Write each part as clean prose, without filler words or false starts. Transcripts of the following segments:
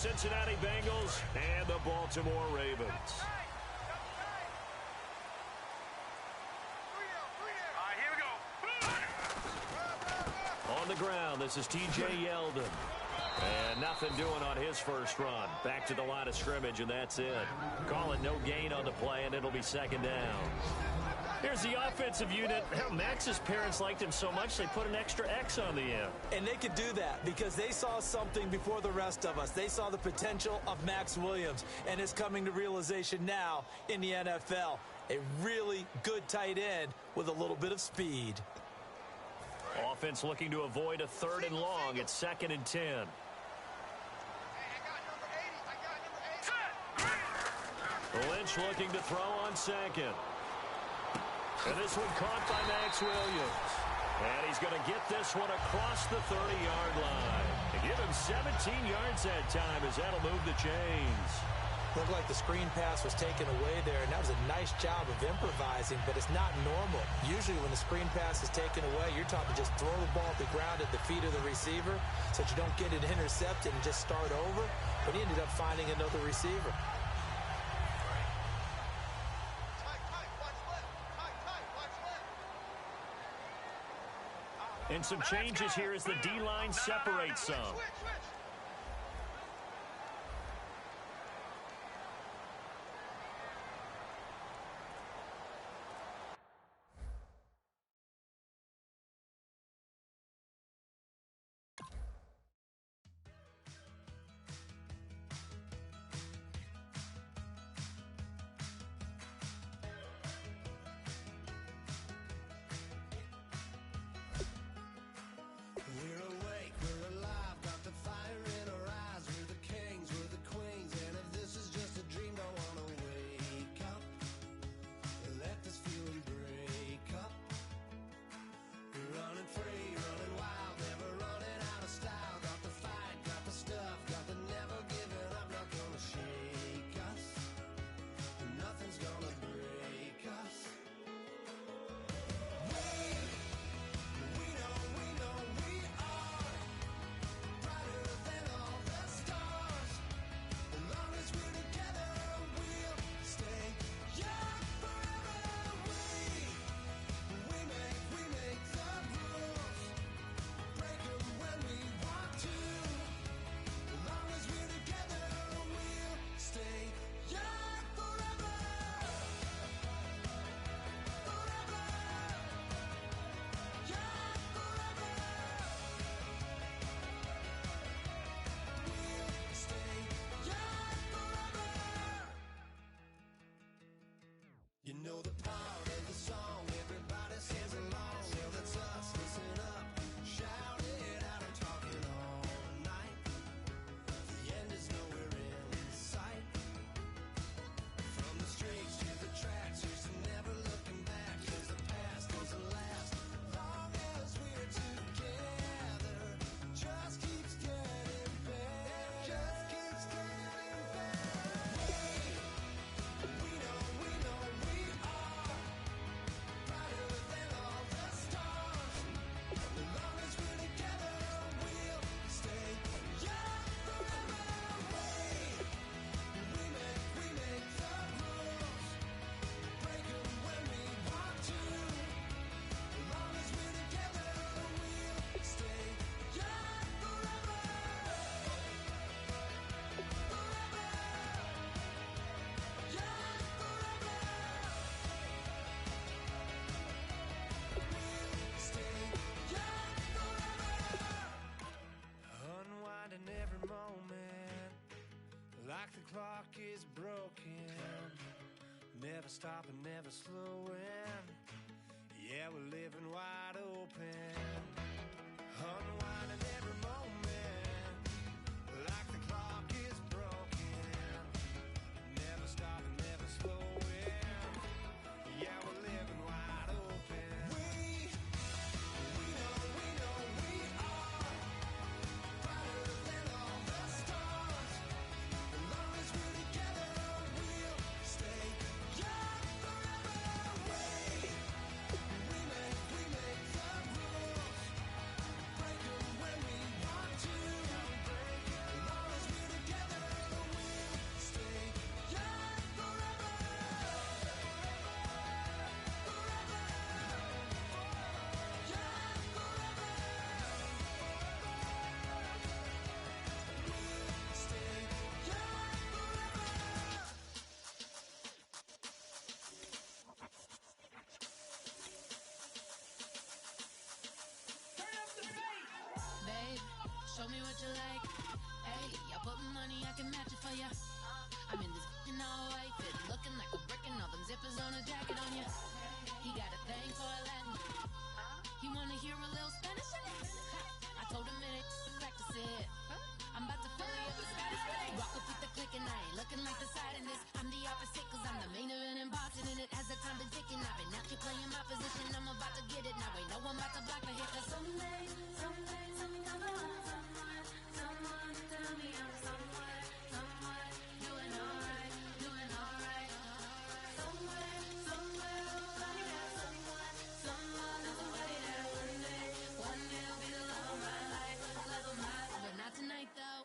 Cincinnati Bengals and the Baltimore Ravens. Here we go. On the ground, this is T.J. Yeldon. And nothing doing on his first run. Back to the line of scrimmage, and that's it. Call it no gain on the play, and it'll be second down. Here's the offensive unit. Max's parents liked him so much, they put an extra X on the end. And they could do that because they saw something before the rest of us. They saw the potential of Max Williams, and it's coming to realization now in the NFL. A really good tight end with a little bit of speed. Offense looking to avoid a 3rd and long. It's 2nd and 10. Lynch looking to throw on second. And this one caught by Max Williams. And he's going to get this one across the 30-yard line. And give him 17 yards that time as that'll move the chains. Looked like the screen pass was taken away there, and that was a nice job of improvising, but it's not normal. Usually when the screen pass is taken away, you're taught to just throw the ball at the ground at the feet of the receiver so that you don't get it intercepted and just start over. But he ended up finding another receiver. And some changes here as the D-line separates some. You know the part of the song, everybody sings along. Well, that's us, listen up, shout it out, I'm talking all night. The end is nowhere in sight. From the streets to the tracks, here's to never looking back. Here's the past, doesn't last, long as we're together. Just keeps getting better, just keeps getting better. We know we are brighter than all the stars. As long as we're together, we'll stay young forever. We make the rules, break them when we want to. As long as we're together, we'll stay young forever. Forever. Young forever. Unwinding every moment, like the clock is broken. Never stopping, never slowing. Yeah, we're living wide open. Unwinding every moment, like the clock is broken. Never stopping, never slowing. Yeah, we're living wide open. We know we are brighter than all the stars. As long as we're together, we'll stay young forever. We make the rules, break them when Show me what you like. Hey, I put money, I can match it for ya. I'm in this f***ing all white fit, looking like a brick and all them zippers on a jacket on ya. He got a thing for a Latin. He wanna hear a little Spanish. I told him it ain't practice it. I'm about to fill you up with Spanish. Rock up with the click and I ain't looking like the side in this. I'm the opposite cause I'm the main event and boxing in it. As the time been ticking, I've been out here playing my position. I'm about to get it now. Ain't no one about to block the hit. Cause someday, something come along. Someone tell me I'm somewhere, doing alright. Somewhere, somebody got someone is the way that one day will be the love of my life, but not tonight though.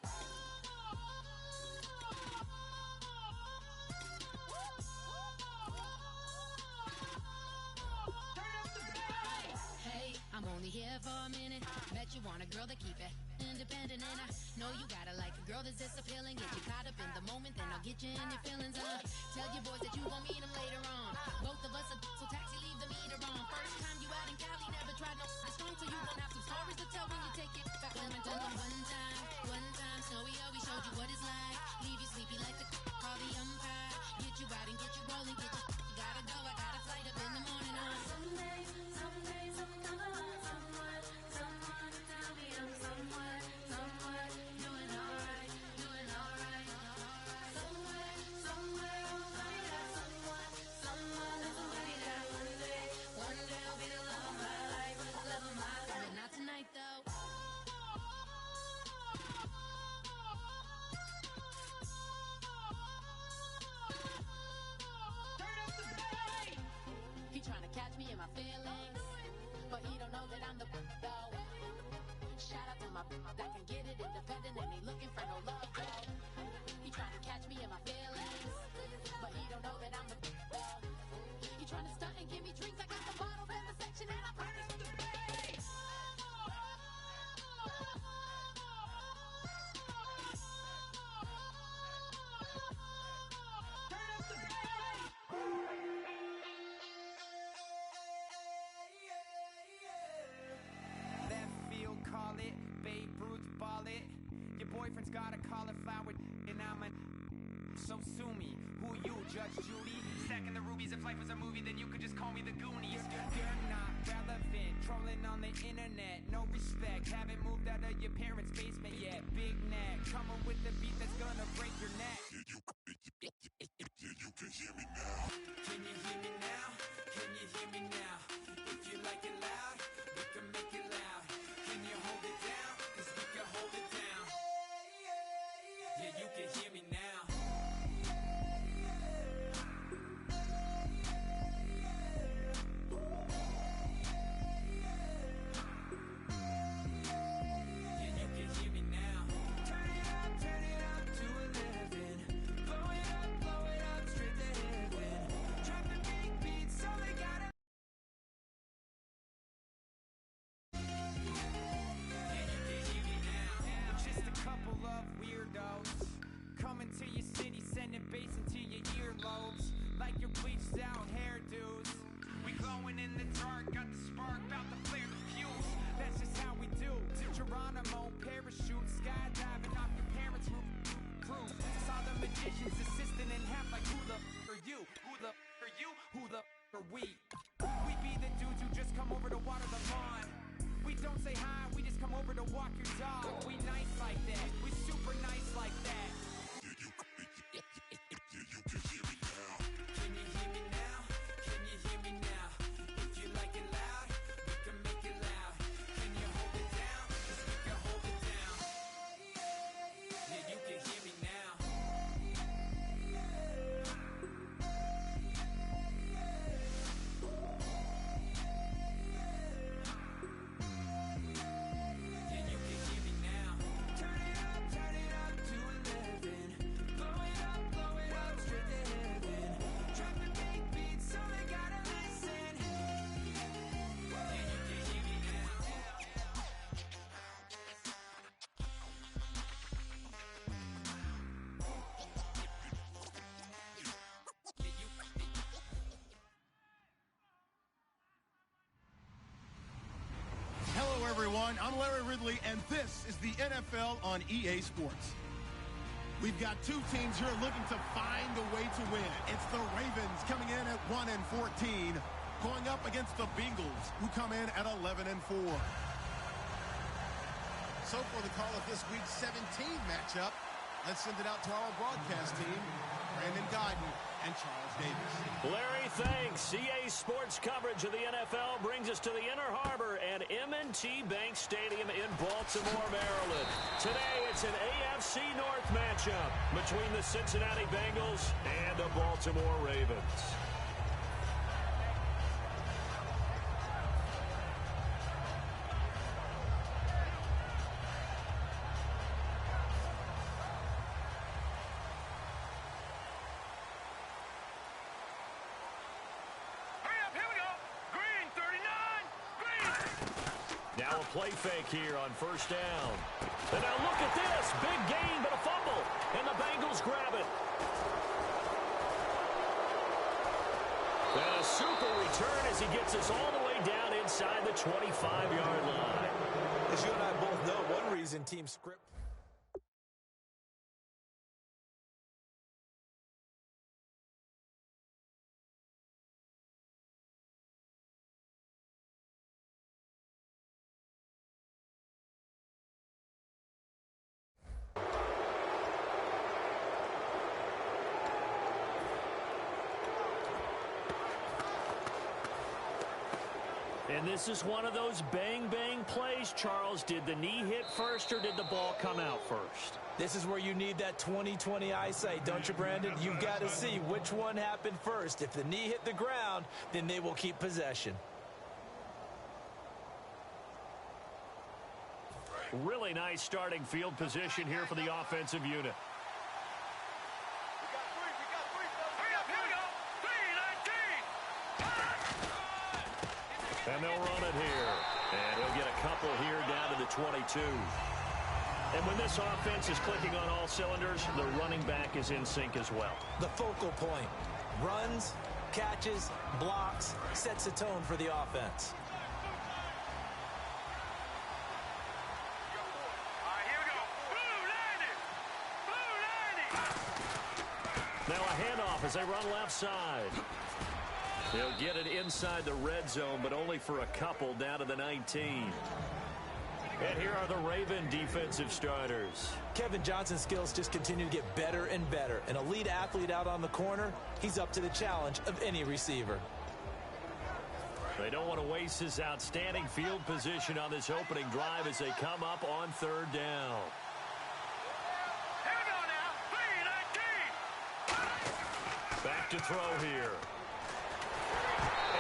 Hey, I'm only here for a minute. Bet you want a girl to keep it independent, and I know you gotta like a girl that's this appealing. Get you caught up in the moment, then I'll get you in your feelings. Tell your boys that you gon' meet them later on. Both of us are so taxi, leave the meter on. First time you out in Cali, never tried no strong, so you gon' have some stories to tell when you take it back home and tell them one time, Snowy always showed you what it's like. Leave you sleepy like the call the umpire. Get you out and get you rolling, get you gotta go. I got a flight up in the morning on someday, something come along. Someone tell me I'm somewhere, doing alright. Somewhere, somebody got someone is the way that one day will be the love of my life, but not tonight though. He tryna catch me in my feelings, but he don't know that I'm the though. Shout out to my that can get it independent and he looking for no love though. He tryna catch me in my feelings, but he don't know that I'm the though. He tryna stunt and give me drinks. I got the bottles in the section and I promise to pay. Left field, call it. Babe Ruth, ball it. Your boyfriend's got a cauliflower, and I'm a. So sue me. Who you, Judge Judy? Stacking the rubies. If life was a movie, then you could just call me the Goonies. You're not relevant. Trolling on the internet. No respect. Haven't moved out of your parents' basement yet. Big neck. Coming with the beat that's gonna break your neck. You can hear me now. Can you hear me now? Can you hear me now? If you like it loud, we can make it loud. Can you hold it down? Cause we can hold it down. Yeah, you can hear me now. Yeah, you can hear me now. Turn it up to 11. Blow it up straight to heaven. Drop the big beats, so they gotta. Just a couple of weirdos coming to your city, sending bass into your earlobes like your bleached out hairdos. We glowing in the dark, got the spark, about to flare the fuse. That's just how we do. Geronimo, parachute, skydiving off your parents' roof. Crew saw the magician's assistant in half like who the are you? Who the are you? Who the are we? We be the dudes who just come over to water the lawn. We don't say hi, we just come over to walk your dog. We nice like that, we super nice like that. You can hear me now. Can you hear me now? Can you hear me now? If you like it loud, we can make it loud. Can you hold it down? Cause we can hold it down. Yeah, you can hear me now. Yeah, you can hear me now. everyone. I'm Larry Ridley, and this is the NFL on EA Sports. We've got two teams here looking to find a way to win. It's the Ravens coming in at 1-14, going up against the Bengals, who come in at 11-4. So for the call of this week's 17 matchup, let's send it out to our broadcast team, Brandon Godden and Charles Davis. Larry, thanks. EA Sports coverage of the NFL brings us to the Inner Harbor at M&T Bank Stadium in Baltimore, Maryland. Today, it's an AFC North matchup between the Cincinnati Bengals and the Baltimore Ravens. Now a play fake here on first down. And now look at this. Big gain, but a fumble. And the Bengals grab it. And a super return as he gets us all the way down inside the 25-yard line. As you and I both know, one reason team script... And this is one of those bang-bang plays, Charles. Did the knee hit first or did the ball come out first? This is where you need that 20/20 eyesight, don't you, Brandon? You've got to see which one happened first. If the knee hit the ground, then they will keep possession. Really nice starting field position here for the offensive unit. And they'll run it here. And he'll get a couple here down to the 22. And when this offense is clicking on all cylinders, the running back is in sync as well. The focal point. Runs, catches, blocks, sets a tone for the offense. Now a handoff as they run left side. They'll get it inside the red zone, but only for a couple down to the 19. And here are the Raven defensive starters. Kevin Johnson's skills just continue to get better and better. An elite athlete out on the corner, he's up to the challenge of any receiver. They don't want to waste his outstanding field position on this opening drive as they come up on third down. Here we go now. 3-19. Back to throw here.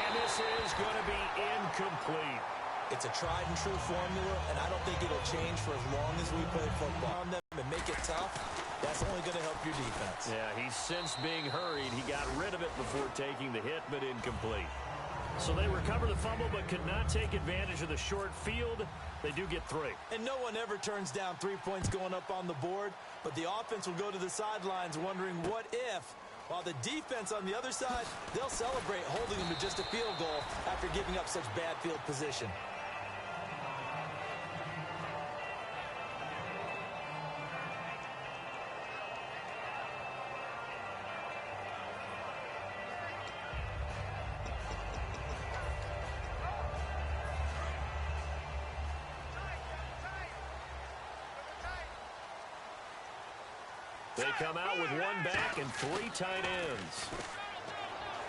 And this is going to be incomplete. It's a tried and true formula, and I don't think it'll change for as long as we play football. On them and make it tough, that's only going to help your defense. Yeah, he's since being hurried. He got rid of it before taking the hit, but incomplete. So they recover the fumble, but could not take advantage of the short field. They do get 3. And no one ever turns down 3 points going up on the board, but the offense will go to the sidelines wondering what if. While the defense on the other side, they'll celebrate holding them to just a field goal after giving up such bad field position. They come out with 1 back and 3 tight ends.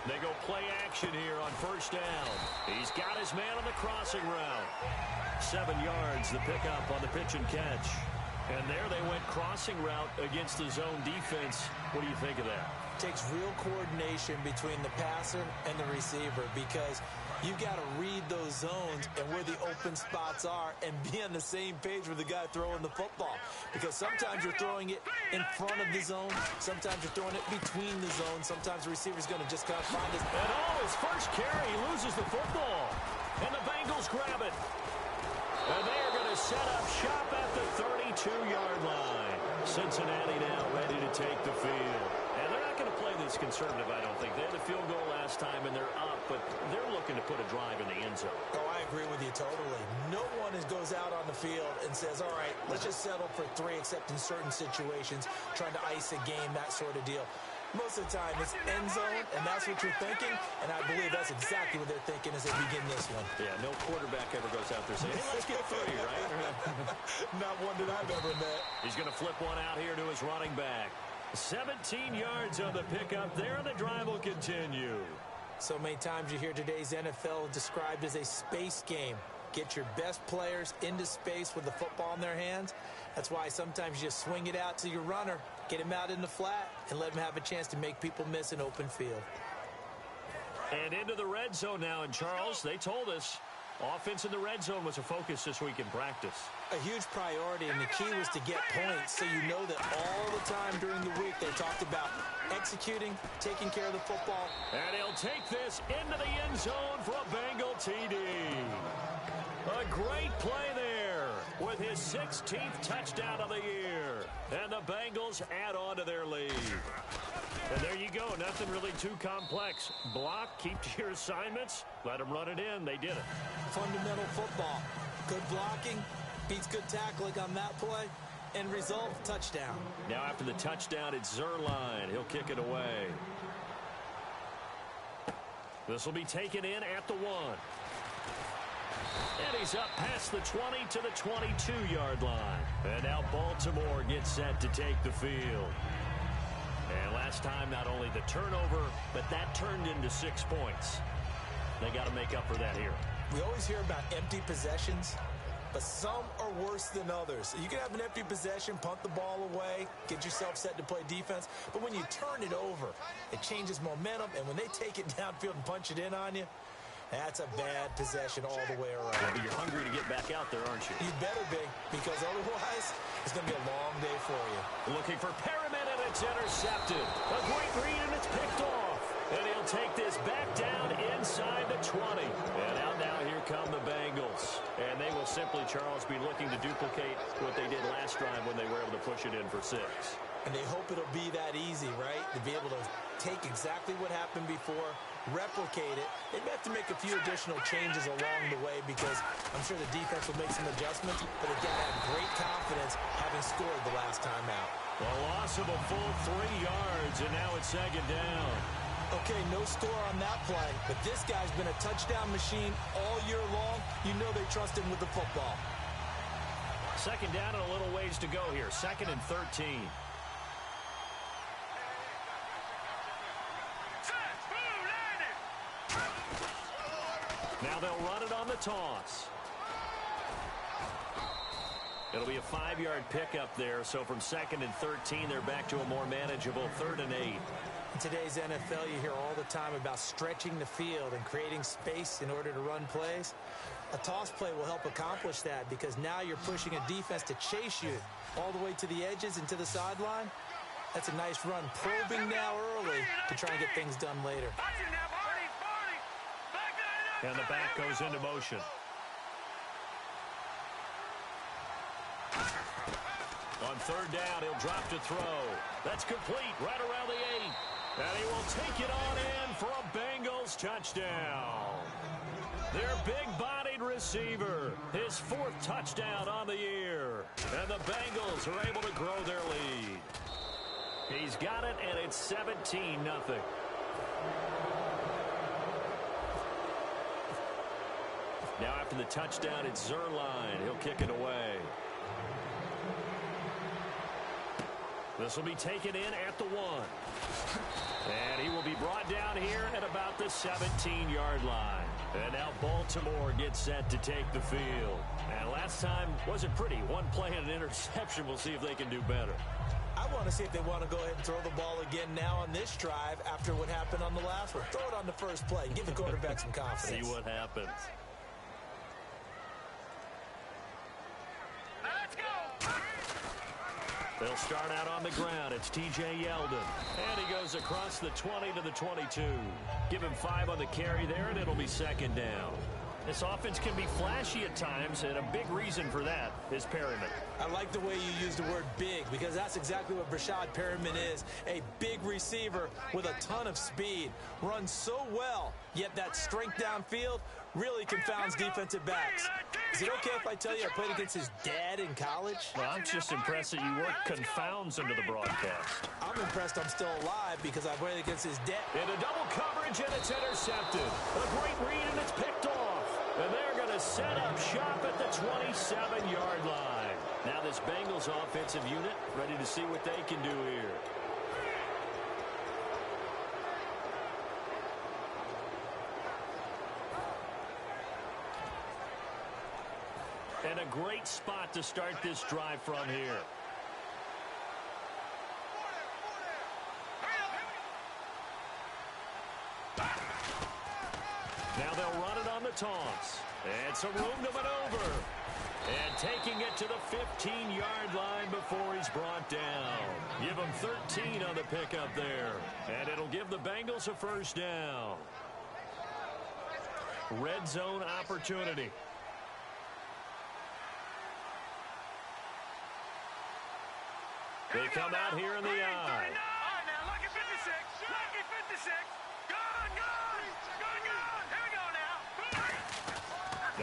They go play action here on first down. He's got his man on the crossing route. 7 yards, the pickup on the pitch and catch. And there they went crossing route against the zone defense. What do you think of that? Takes real coordination between the passer and the receiver because you've got to read those zones and where the open spots are and be on the same page with the guy throwing the football. Because sometimes you're throwing it in front of the zone. Sometimes you're throwing it between the zones. Sometimes the receiver's going to just kind of find his... And his first carry, he loses the football. And the Bengals grab it. And they are going to set up shop at the 32-yard line. Cincinnati now ready to take the field. And they're not going to play this conservative, I don't think. They had a field goal last time, and they're up, but they're looking to put a drive in the end zone. Oh, I agree with you totally. No one goes out on the field and says, all right, let's just settle for 3, except in certain situations, trying to ice a game, that sort of deal. Most of the time, it's end zone, and that's what you're thinking, and I believe that's exactly what they're thinking as they begin this one. Yeah, no quarterback ever goes out there saying, hey, let's get 3, right? Not one that I've ever met. He's going to flip one out here to his running back. 17 yards on the pickup there, and the drive will continue. So many times you hear today's NFL described as a space game. Get your best players into space with the football in their hands. That's why sometimes you just swing it out to your runner, get him out in the flat, and let him have a chance to make people miss an open field. And into the red zone now, and Charles, they told us offense in the red zone was a focus this week in practice. A huge priority, and the key was to get points, so you know that all the time during the week they talked about executing, taking care of the football. And he'll take this into the end zone for a Bengal TD. A great play there with his 16th touchdown of the year. And the Bengals add on to their lead. And there you go. Nothing really too complex. Block, keep to your assignments, let them run it in. They did it. Fundamental football. Good blocking, beats good tackling on that play, and result, touchdown. Now after the touchdown, it's Zerline. He'll kick it away. This will be taken in at the 1. And he's up past the 20 to the 22-yard line. And now Baltimore gets set to take the field. And last time, not only the turnover, but that turned into 6 points. They got to make up for that here. We always hear about empty possessions, but some are worse than others. You can have an empty possession, punt the ball away, get yourself set to play defense, but when you turn it over, it changes momentum, and when they take it downfield and punch it in on you, that's a bad possession all the way around. Yeah, but you're hungry to get back out there, aren't you? You better be, because otherwise, it's going to be a long day for you. Looking for Perriman, and it's intercepted. A great read, and it's picked off. And he'll take this back down inside the 20. And out now, here come the Bengals. And they will simply, Charles, be looking to duplicate what they did last drive when they were able to push it in for 6. And they hope it'll be that easy, right? To be able to take exactly what happened before, replicate it. They may have to make a few additional changes along the way because I'm sure the defense will make some adjustments, but they got to have great confidence having scored the last time out. A loss of a full 3 yards, and now it's 2nd down. Okay, no score on that play, but this guy's been a touchdown machine all year long. You know they trust him with the football. 2nd down and a little ways to go here. 2nd and 13. Now they'll run it on the toss. It'll be a 5-yard pickup there, so from 2nd and 13, they're back to a more manageable 3rd and 8. In today's NFL, you hear all the time about stretching the field and creating space in order to run plays. A toss play will help accomplish that because now you're pushing a defense to chase you all the way to the edges and to the sideline. That's a nice run, probing now early to try and get things done later. And the back goes into motion. On 3rd down, he'll drop to throw. That's complete right around the 8. And he will take it on in for a Bengals touchdown. Their big-bodied receiver, his 4th touchdown on the year. And the Bengals are able to grow their lead. He's got it, and it's 17-0. Now after the touchdown, it's Zerline. He'll kick it away. This will be taken in at the 1. And he will be brought down here at about the 17-yard line. And now Baltimore gets set to take the field. And last time wasn't pretty. One play and an interception. We'll see if they can do better. I want to see if they want to go ahead and throw the ball again now on this drive after what happened on the last one. Throw it on the first play and give the quarterback some confidence. See what happens. They'll start out on the ground. It's T.J. Yeldon. And he goes across the 20 to the 22. Give him 5 on the carry there, and it'll be 2nd down. This offense can be flashy at times, and a big reason for that is Perryman. I like the way you use the word big because that's exactly what Brashad Perryman is, a big receiver with a ton of speed. Runs so well, yet that strength downfield really confounds defensive backs. Is it okay if I tell you I played against his dad in college? Well, I'm just impressed that you work confounds into the broadcast. I'm impressed I'm still alive because I played against his dad. Into double coverage, and it's intercepted. A great read, and it's picked off. And they're going to set up shop at the 27-yard line. Now this Bengals offensive unit ready to see what they can do here. And a great spot to start this drive from here. Now they'll run it on the taunts. And some room to maneuver. And taking it to the 15-yard line before he's brought down. Give him 13 on the pickup there. And it'll give the Bengals a first down. Red zone opportunity. They come out here in the eye. All right, now, lucky 56. Lucky 56. Gone. Here we go now.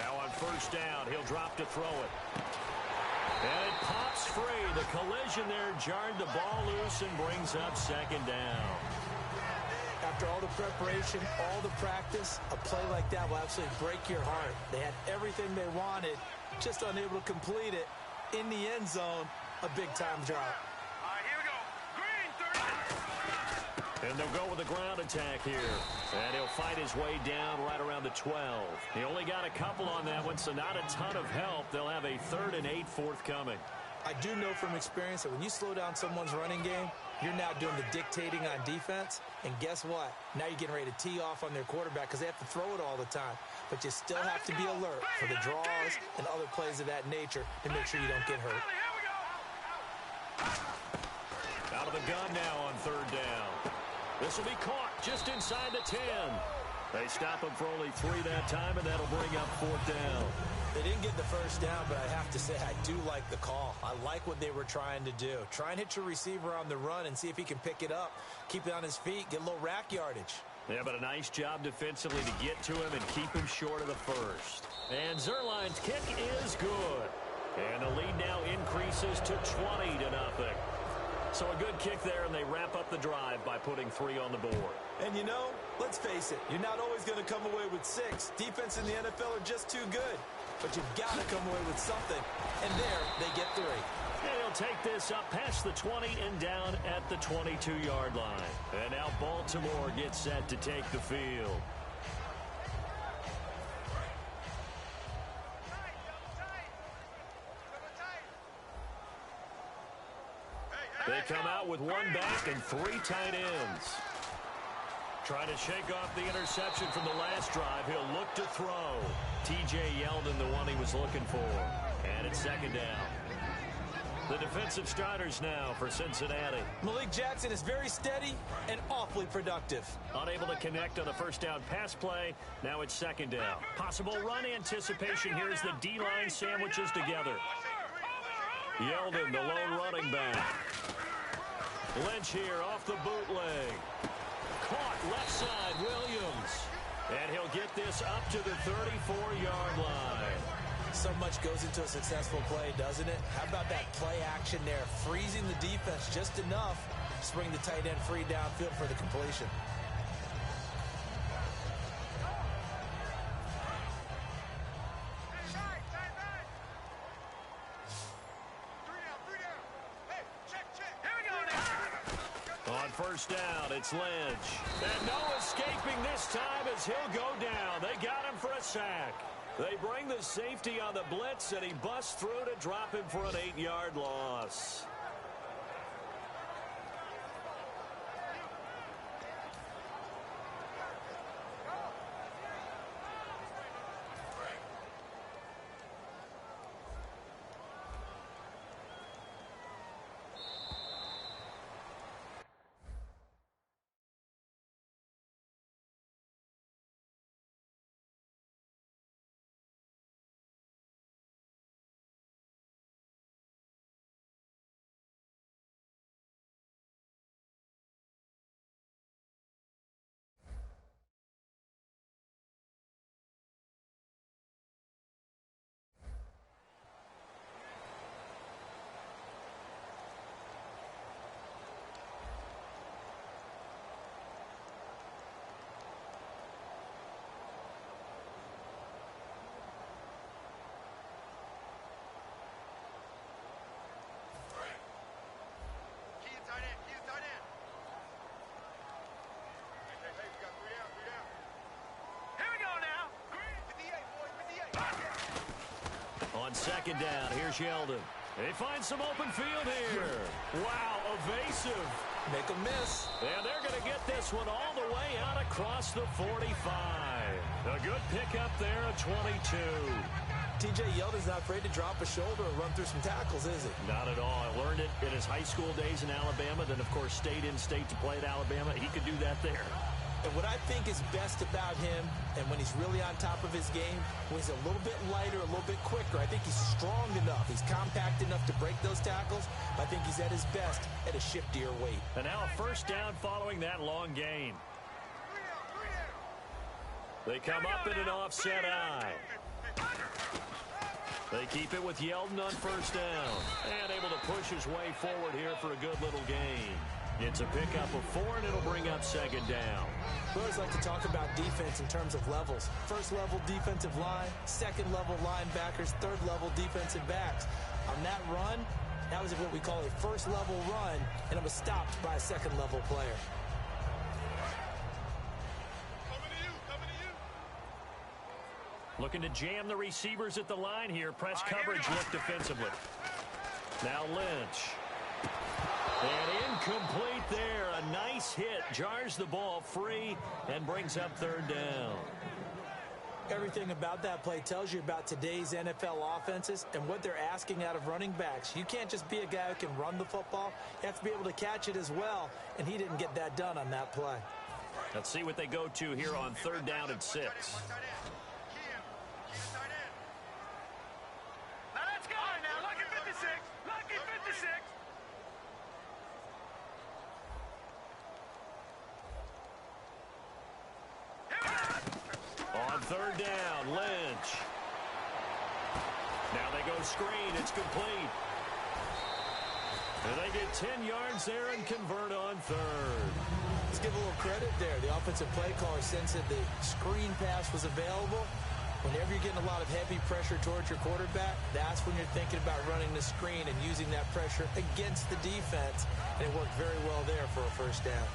Now on first down, he'll drop to throw it. And it pops free. The collision there jarred the ball loose and brings up second down. After all the preparation, all the practice, a play like that will absolutely break your heart. They had everything they wanted, just unable to complete it. In the end zone, a big-time drop. And they'll go with a ground attack here. And he'll fight his way down right around the 12. He only got a couple on that one, so not a ton of help. They'll have a 3rd and 8 forthcoming. I do know from experience that when you slow down someone's running game, you're now doing the dictating on defense. And guess what? Now you're getting ready to tee off on their quarterback because they have to throw it all the time. But you still have to be alert for the draws and other plays of that nature to make sure you don't get hurt. Out of the gun now on 3rd down. This will be caught just inside the 10. They stop him for only 3 that time, and that'll bring up 4th down. They didn't get the first down, but I have to say I do like the call. I like what they were trying to do. Try and hit your receiver on the run and see if he can pick it up. Keep it on his feet, get a little rack yardage. Yeah, but a nice job defensively to get to him and keep him short of the first. And Zerline's kick is good. And the lead now increases to 20-0. So a good kick there, and they wrap up the drive by putting 3 on the board. And you know, let's face it, you're not always going to come away with 6. Defense in the NFL are just too good. But you've got to come away with something. And there, they get 3. And he'll take this up past the 20 and down at the 22-yard line. And now Baltimore gets set to take the field. They come out with 1 back and 3 tight ends. Trying to shake off the interception from the last drive. He'll look to throw. T.J. Yeldon, the one he was looking for. And it's 2nd down. The defensive starters now for Cincinnati. Malik Jackson is very steady and awfully productive. Unable to connect on the first down pass play. Now it's 2nd down. Possible run anticipation here as the D-line sandwiches together. Yeldon, the lone running back. Lynch here off the bootleg. Caught left side, Williams. And he'll get this up to the 34-yard line. So much goes into a successful play, doesn't it? How about that play action there? Freezing the defense just enough to bring the tight end free downfield for the completion. First down, it's Lynch. And no escaping this time as he'll go down. They got him for a sack. They bring the safety on the blitz, and he busts through to drop him for an 8-yard loss. it's second down. Here's Yeldon. They find some open field here. Wow, evasive. Make a miss. And they're going to get this one all the way out across the 45. A good pickup there at 22. T.J. Yeldon's not afraid to drop a shoulder and run through some tackles, is he? Not at all. I learned it in his high school days in Alabama. Then, of course, stayed in state to play at Alabama. He could do that there. And what I think is best about him, and when he's really on top of his game, when he's a little bit lighter, a little bit quicker, I think he's strong enough. He's compact enough to break those tackles. I think he's at his best at a shiftier weight. And now a first down following that long gain. They come up in an offset eye. They keep it with Yeldon on first down. And able to push his way forward here for a good little gain. It's a pickup of 4, and it'll bring up second down. We always like to talk about defense in terms of levels. First level defensive line, second level linebackers, third level defensive backs. On that run, that was what we call a first level run, and it was stopped by a second level player. Looking to jam the receivers at the line here. Press coverage look defensively. Now Lynch. And incomplete there. A nice hit. Jars the ball free and brings up third down. Everything about that play tells you about today's NFL offenses and what they're asking out of running backs. You can't just be a guy who can run the football. You have to be able to catch it as well, and he didn't get that done on that play. Let's see what they go to here on third down and 6. On third down, Lynch. Now they go screen. It's complete. And they get 10 yards there and convert on third. Let's give a little credit there. The offensive play caller sensed that the screen pass was available. Whenever you're getting a lot of heavy pressure towards your quarterback, that's when you're thinking about running the screen and using that pressure against the defense. And it worked very well there for a first down.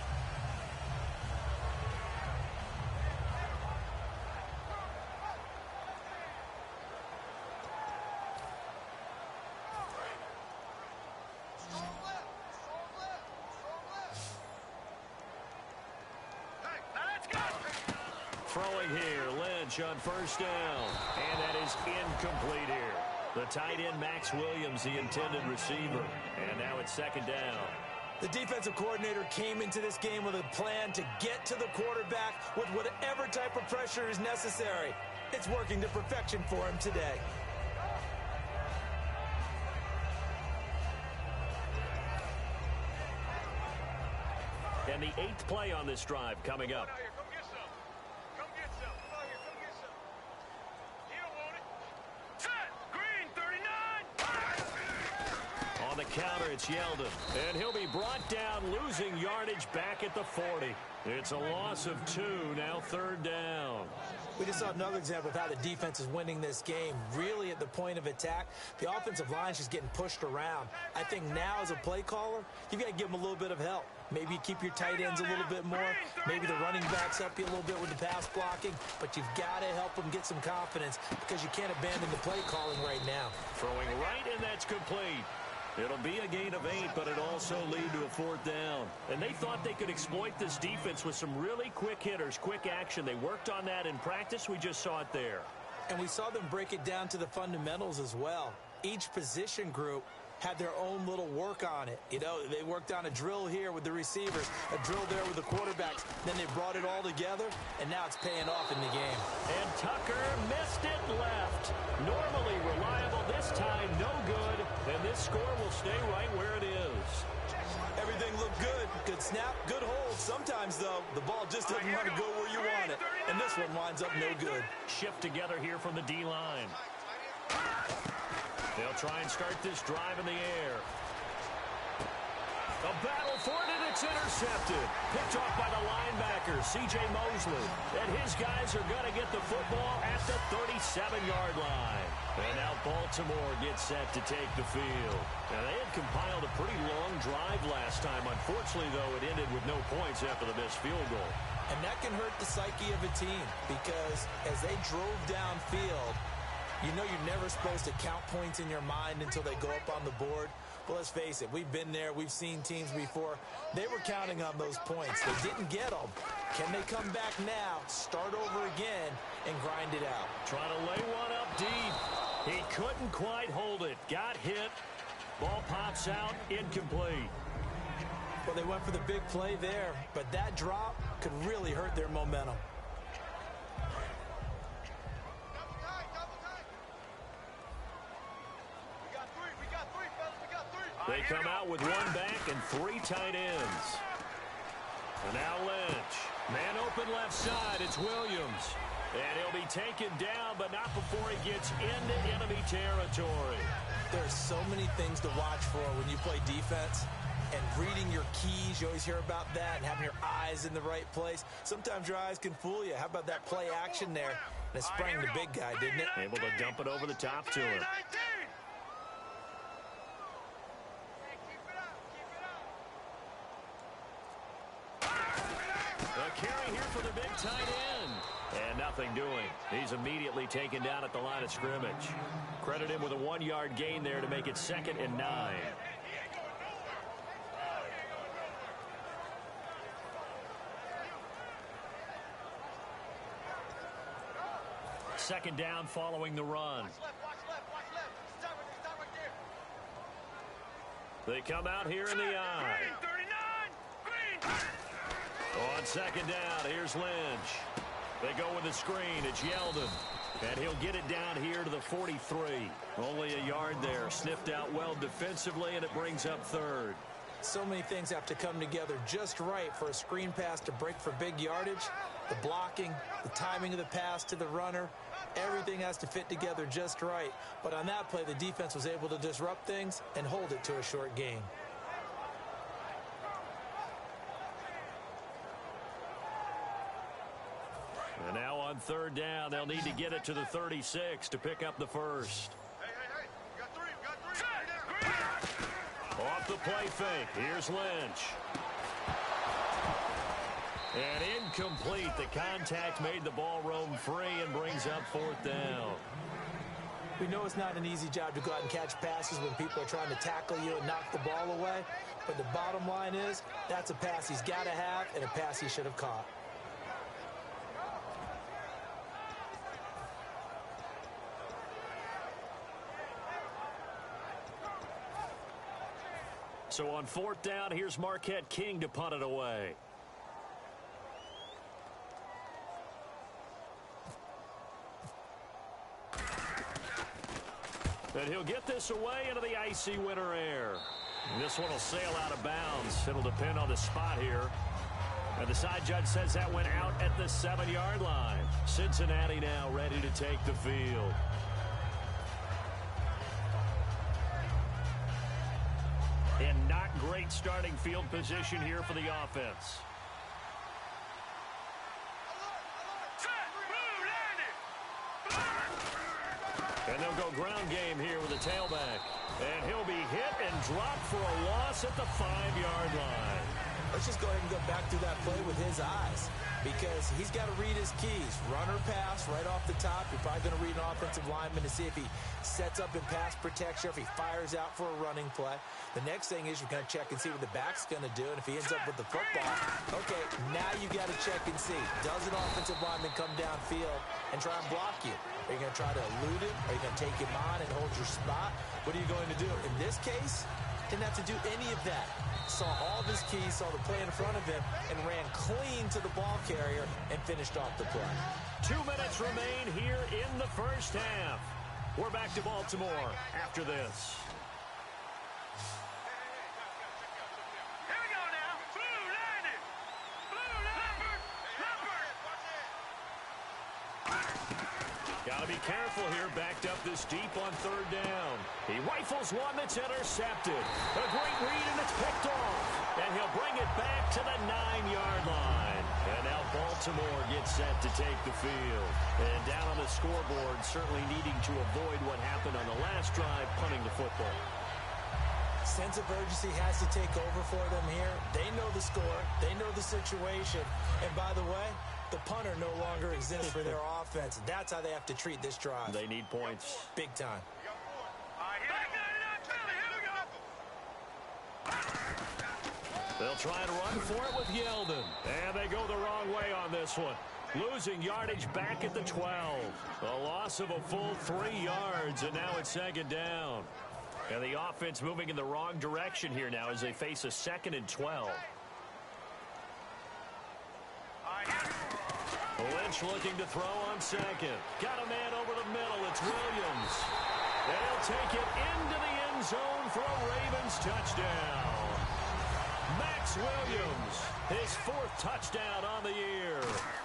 Throwing here, Lynch on first down. And that is incomplete here. The tight end, Max Williams, the intended receiver. And now it's second down. The defensive coordinator came into this game with a plan to get to the quarterback with whatever type of pressure is necessary. It's working to perfection for him today. And the 8th play on this drive coming up. On the counter, it's Yeldon. And he'll be brought down, losing yardage back at the 40. It's a loss of 2, now third down. We just saw another example of how the defense is winning this game. Really at the point of attack, the offensive line's just getting pushed around. I think now as a play caller, you've got to give them a little bit of help. Maybe you keep your tight ends a little bit more. Maybe the running backs help you a little bit with the pass blocking. But you've got to help them get some confidence because you can't abandon the play calling right now. Throwing right, and that's complete. It'll be a gain of 8, but it also lead to a fourth down. And they thought they could exploit this defense with some really quick hitters, quick action. They worked on that in practice. We just saw it there. And we saw them break it down to the fundamentals as well. Each position group had their own little work on it. You know, they worked on a drill here with the receivers, a drill there with the quarterbacks. Then they brought it all together, and now it's paying off in the game. And Tucker missed it left. Normally reliable, this time no good. And this score will stay right where it is. Everything looked good. Good snap, good hold. Sometimes, though, the ball just doesn't want to go where you want it. And this one winds up no good. Shift together here from the D-line. They'll try and start this drive in the air. A battle for it, and it's intercepted. Picked off by the linebacker, C.J. Mosley. And his guys are going to get the football at the 37-yard line. And now Baltimore gets set to take the field. Now, they had compiled a pretty long drive last time. Unfortunately, though, it ended with no points after the missed field goal. And that can hurt the psyche of a team because as they drove downfield, You know you're never supposed to count points in your mind until they go up on the board. Well, let's face it, we've been there. We've seen teams before. They were counting on those points. They didn't get them. Can they come back now, start over again, and grind it out? Trying to lay one up deep. He couldn't quite hold it. Got hit. Ball pops out, incomplete. Well, they went for the big play there, but that drop could really hurt their momentum. They come out with one back and 3 tight ends. And now Lynch. Man open left side. It's Williams. And he'll be taken down, but not before he gets into enemy territory. There's so many things to watch for when you play defense. And reading your keys, you always hear about that, and having your eyes in the right place. Sometimes your eyes can fool you. How about that play action there? And it sprang the big guy, didn't it? Able to dump it over the top to him. A carry here for the big tight end. And nothing doing. He's immediately taken down at the line of scrimmage. Credit him with a 1-yard gain there to make it 2nd and 9. Second down following the run. They come out here in the eye. On second down, here's Lynch. They go with the screen. It's Yeldon. And he'll get it down here to the 43. Only a yard there. Sniffed out well defensively, and it brings up 3rd. So many things have to come together just right for a screen pass to break for big yardage. The blocking, the timing of the pass to the runner, everything has to fit together just right. But on that play, the defense was able to disrupt things and hold it to a short gain. And now on 3rd down, they'll need to get it to the 36 to pick up the first. Off the play fake. Here's Lynch. And incomplete. The contact made the ball roam free and brings up 4th down. We know it's not an easy job to go out and catch passes when people are trying to tackle you and knock the ball away. But the bottom line is, that's a pass he's got to have and a pass he should have caught. So on 4th down, here's Marquette King to punt it away. And he'll get this away into the icy winter air. And this one will sail out of bounds. It'll depend on the spot here. And the side judge says that went out at the 7-yard line. Cincinnati now ready to take the field. And not great starting field position here for the offense. And they'll go ground game here with the tailback. And he'll be hit and dropped for a loss at the 5-yard line. Let's just go ahead and go back through that play with his eyes, because he's got to read his keys. Run or pass right off the top. You're probably going to read an offensive lineman to see if he sets up in pass protection, if he fires out for a running play. The next thing is you're going to check and see what the back's going to do, and if he ends up with the football, okay, now you got to check and see. Does an offensive lineman come downfield and try and block you? Are you going to try to elude him? Are you going to take him on and hold your spot? What are you going to do? In this case, didn't have to do any of that. Saw all of his keys, saw the play in front of him, and ran clean to the ball carrier and finished off the play. 2 minutes remain here in the first half. We're back to Baltimore after this. Here we go now. Blue landed. Blue Leopard. Got to be careful here, backed up this deep on 3rd down. He rifles one that's intercepted. A great read, and it's picked off. And he'll bring it back to the 9-yard line. And now Baltimore gets set to take the field. And down on the scoreboard, certainly needing to avoid what happened on the last drive, punting the football. Sense of urgency has to take over for them here. They know the score. They know the situation. And by the way, The punter no longer exists for their offense. That's how they have to treat this drive. They need points. Big time. They'll try and run for it with Yeldon. And they go the wrong way on this one. Losing yardage back at the 12. A loss of a full 3 yards, and now it's second down. And the offense moving in the wrong direction here now as they face a 2nd and 12. Lynch looking to throw on second. Got a man over the middle. It's Williams. And he'll take it into the end zone for a Ravens touchdown. Max Williams, his 4th touchdown on the year.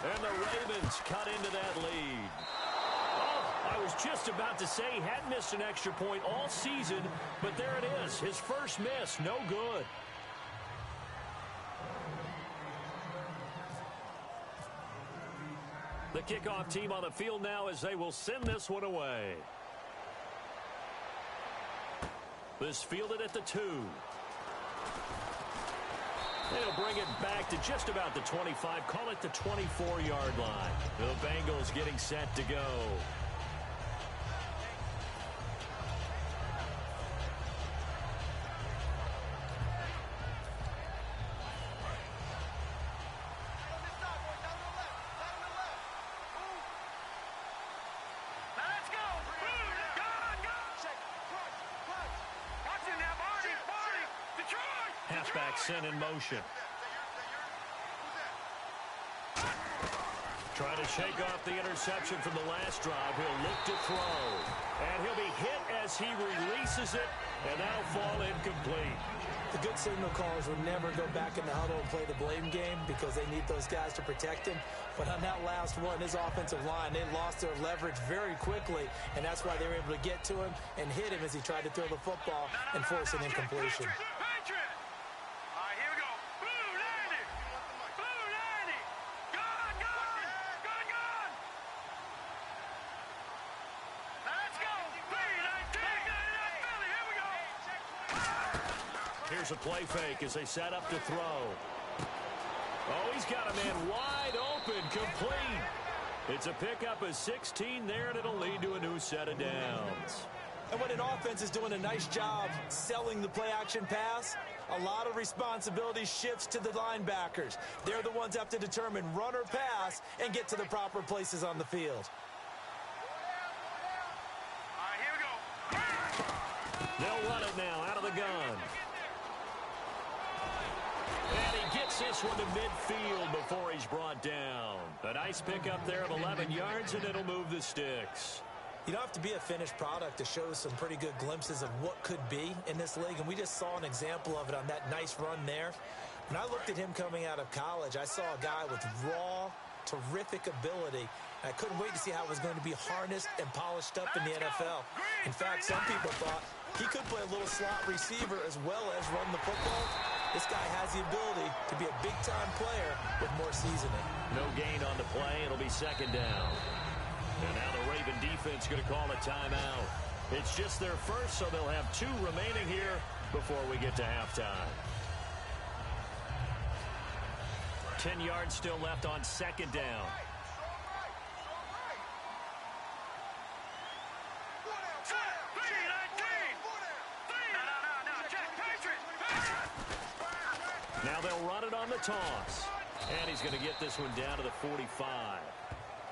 And the Ravens cut into that lead. Oh, I was just about to say he hadn't missed an extra point all season, but there it is. His first miss, no good. The kickoff team on the field now as they will send this one away. This fielded at the 2. They'll bring it back to just about the 25. Call it the 24-yard line. The Bengals getting set to go. Halfback sent in motion. Trying to shake off the interception from the last drive. He'll look to throw. And he'll be hit as he releases it. And that'll fall incomplete. The good signal callers would never go back in the huddle and play the blame game because they need those guys to protect him. But on that last one, his offensive line, they lost their leverage very quickly, and that's why they were able to get to him and hit him as he tried to throw the football and force an incompletion. Here's a play fake as they set up to throw. Oh, he's got a man wide open, complete. It's a pickup of 16 there, and it'll lead to a new set of downs. And when an offense is doing a nice job selling the play-action pass, a lot of responsibility shifts to the linebackers. They're the ones that have to determine run or pass and get to the proper places on the field. They'll run it now out of the gun. And he gets this one to midfield before he's brought down. A nice pickup there of 11 yards, and it'll move the sticks. You don't have to be a finished product to show some pretty good glimpses of what could be in this league, and we just saw an example of it on that nice run there. When I looked at him coming out of college, I saw a guy with raw, terrific ability. I couldn't wait to see how it was going to be harnessed and polished up in the NFL. In fact, some people thought he could play a little slot receiver as well as run the football. This guy has the ability to be a big-time player with more seasoning. No gain on the play. It'll be second down. And now the Raven defense going to call a timeout. It's just their first, so they'll have 2 remaining here before we get to halftime. 10 yards still left on second down. Now they'll run it on the toss. And he's going to get this one down to the 45.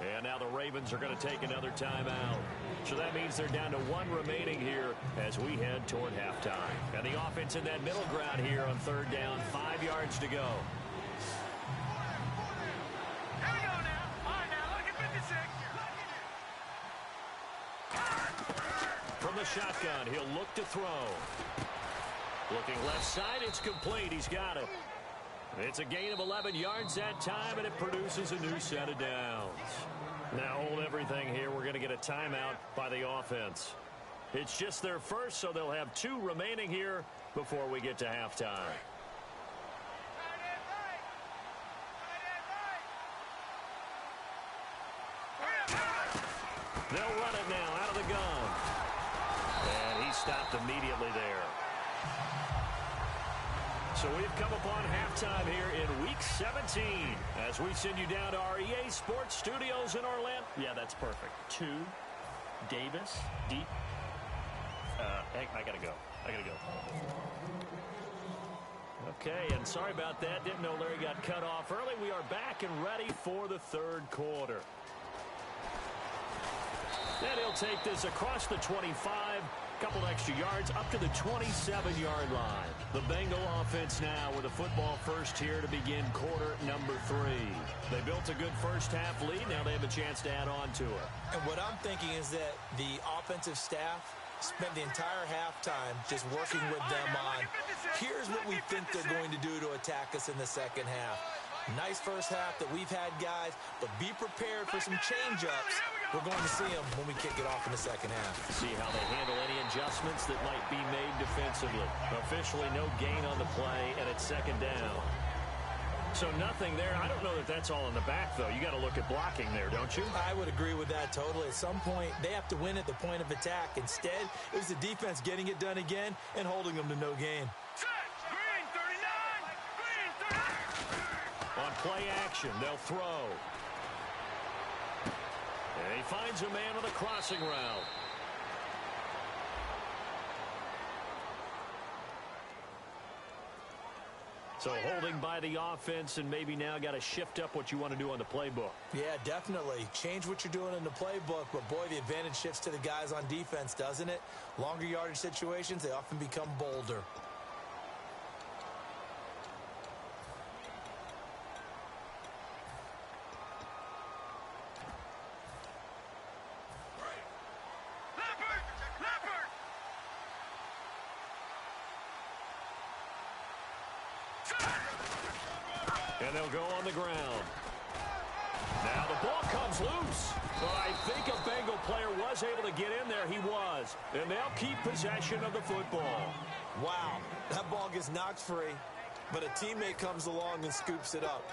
And now the Ravens are going to take another timeout. So that means they're down to 1 remaining here as we head toward halftime. And the offense in that middle ground here on third down, 5 yards to go. Here we go now. All right, now look at 56. From the shotgun, he'll look to throw. Looking left side, it's complete. He's got it. It's a gain of 11 yards that time, and it produces a new set of downs. Now hold everything here. We're going to get a timeout by the offense. It's just their first, so they'll have 2 remaining here before we get to halftime. They'll run it now out of the gun. And he stopped immediately there. So we've come upon halftime here in Week 17 as we send you down to our EA Sports Studios in Orlando. Yeah, that's perfect. 2, Davis, deep. Hey, I gotta go. Okay, and sorry about that. Didn't know Larry got cut off early. We are back and ready for the third quarter. And he'll take this across the 25. Couple extra yards up to the 27-yard line. The Bengal offense now with a football first here to begin quarter number 3. They built a good first half lead. Now they have a chance to add on to it. And what I'm thinking is that the offensive staff spent the entire halftime just working with them on, here's what we think they're going to do to attack us in the second half. Nice first half that we've had, guys, but be prepared for some change-ups. We're going to see them when we kick it off in the second half. See how they handle any adjustments that might be made defensively. Officially no gain on the play, and it's second down. So nothing there. I don't know that that's all in the back, though. You got to look at blocking there, don't you? I would agree with that totally. At some point, they have to win at the point of attack. Instead, it was the defense getting it done again and holding them to no gain. On play action, they'll throw. And he finds a man on the crossing route. So holding by the offense, and maybe now got to shift up what you want to do on the playbook. Yeah, definitely. Change what you're doing in the playbook, but boy, the advantage shifts to the guys on defense, doesn't it? Longer yardage situations, they often become bolder. And they'll go on the ground. Now the ball comes loose. But I think a Bengal player was able to get in there. He was. And they'll keep possession of the football. Wow, that ball gets knocked free, but a teammate comes along and scoops it up.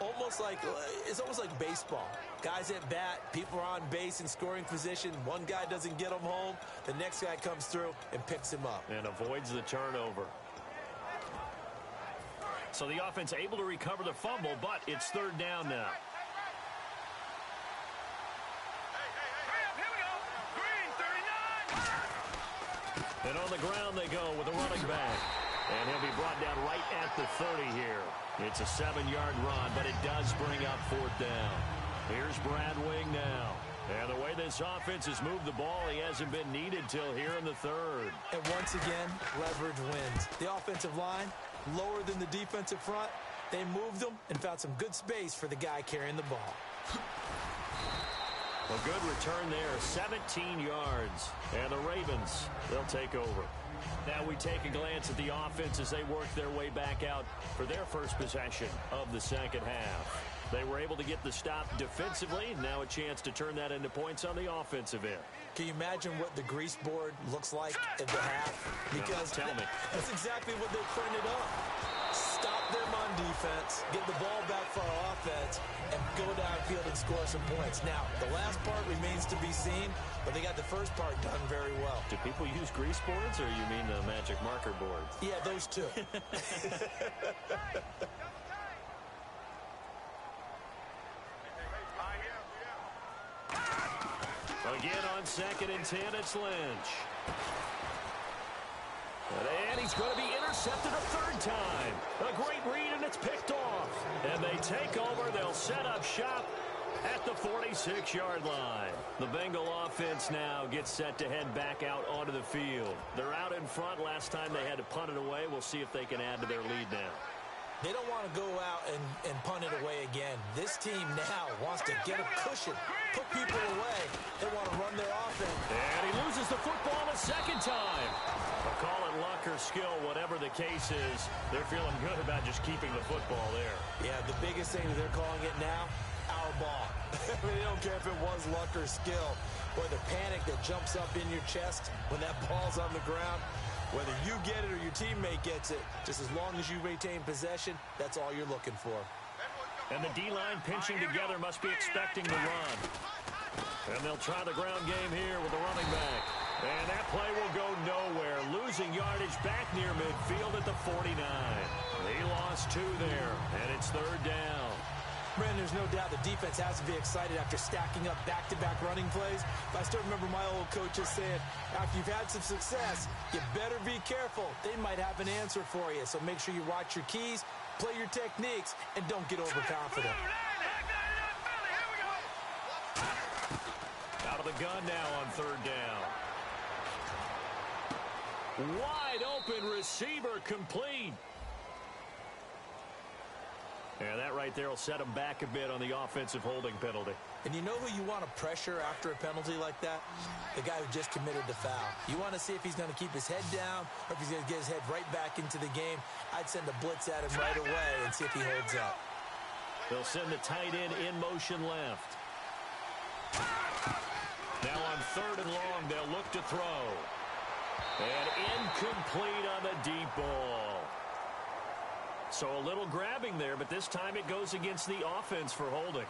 It's almost like baseball. Guys at bat, people are on base in scoring position. One guy doesn't get him home. The next guy comes through and picks him up. And avoids the turnover. So the offense able to recover the fumble, but it's third down now. And on the ground they go with a running back. And he'll be brought down right at the 30 here. It's a 7-yard run, but it does bring up fourth down. Here's Brad Wing now. And the way this offense has moved the ball, he hasn't been needed till here in the third. And once again, leverage wins. The offensive line, lower than the defensive front. They moved them and found some good space for the guy carrying the ball. A good return there, 17 yards. And the Ravens, they'll take over. Now we take a glance at the offense as they work their way back out for their first possession of the second half. They were able to get the stop defensively. Now a chance to turn that into points on the offensive end. Can you imagine what the grease board looks like at the half? Because tell me. That's exactly what they printed up. Stop them on defense, get the ball back for our offense, and go downfield and score some points. Now, the last part remains to be seen, but they got the first part done very well. Do people use grease boards, or you mean the magic marker boards? Yeah, those two. Again on 2nd and 10, it's Lynch. And he's going to be intercepted a third time. A great read, and it's picked off. And they take over. They'll set up shop at the 46-yard line. The Bengal offense now gets set to head back out onto the field. They're out in front. Last time they had to punt it away. We'll see if they can add to their lead now. They don't want to go out and punt it away again. This team now wants to get a cushion, put people away. They want to run their offense. And he loses the football a second time. I'll call it luck or skill, whatever the case is. They're feeling good about just keeping the football there. Yeah, the biggest thing that they're calling it now, our ball. They don't care if it was luck or skill. Or the panic that jumps up in your chest when that ball's on the ground. Whether you get it or your teammate gets it, just as long as you retain possession, that's all you're looking for. And the D-line pinching together must be expecting the run. And they'll try the ground game here with the running back. And that play will go nowhere. Losing yardage back near midfield at the 49. He lost 2 there, and it's 3rd down. Brandon, there's no doubt the defense has to be excited after stacking up back-to-back running plays. But I still remember my old coaches saying, after you've had some success, you better be careful. They might have an answer for you. So make sure you watch your keys, play your techniques, and don't get overconfident. Out of the gun now on 3rd down. Wide open receiver complete. And that right there will set him back a bit on the offensive holding penalty. And you know who you want to pressure after a penalty like that? The guy who just committed the foul. You want to see if he's going to keep his head down or if he's going to get his head right back into the game. I'd send a blitz at him right away and see if he holds up. They'll send the tight end in motion left. Now on 3rd and long, they'll look to throw. And incomplete on the deep ball. So a little grabbing there, but this time it goes against the offense for holding.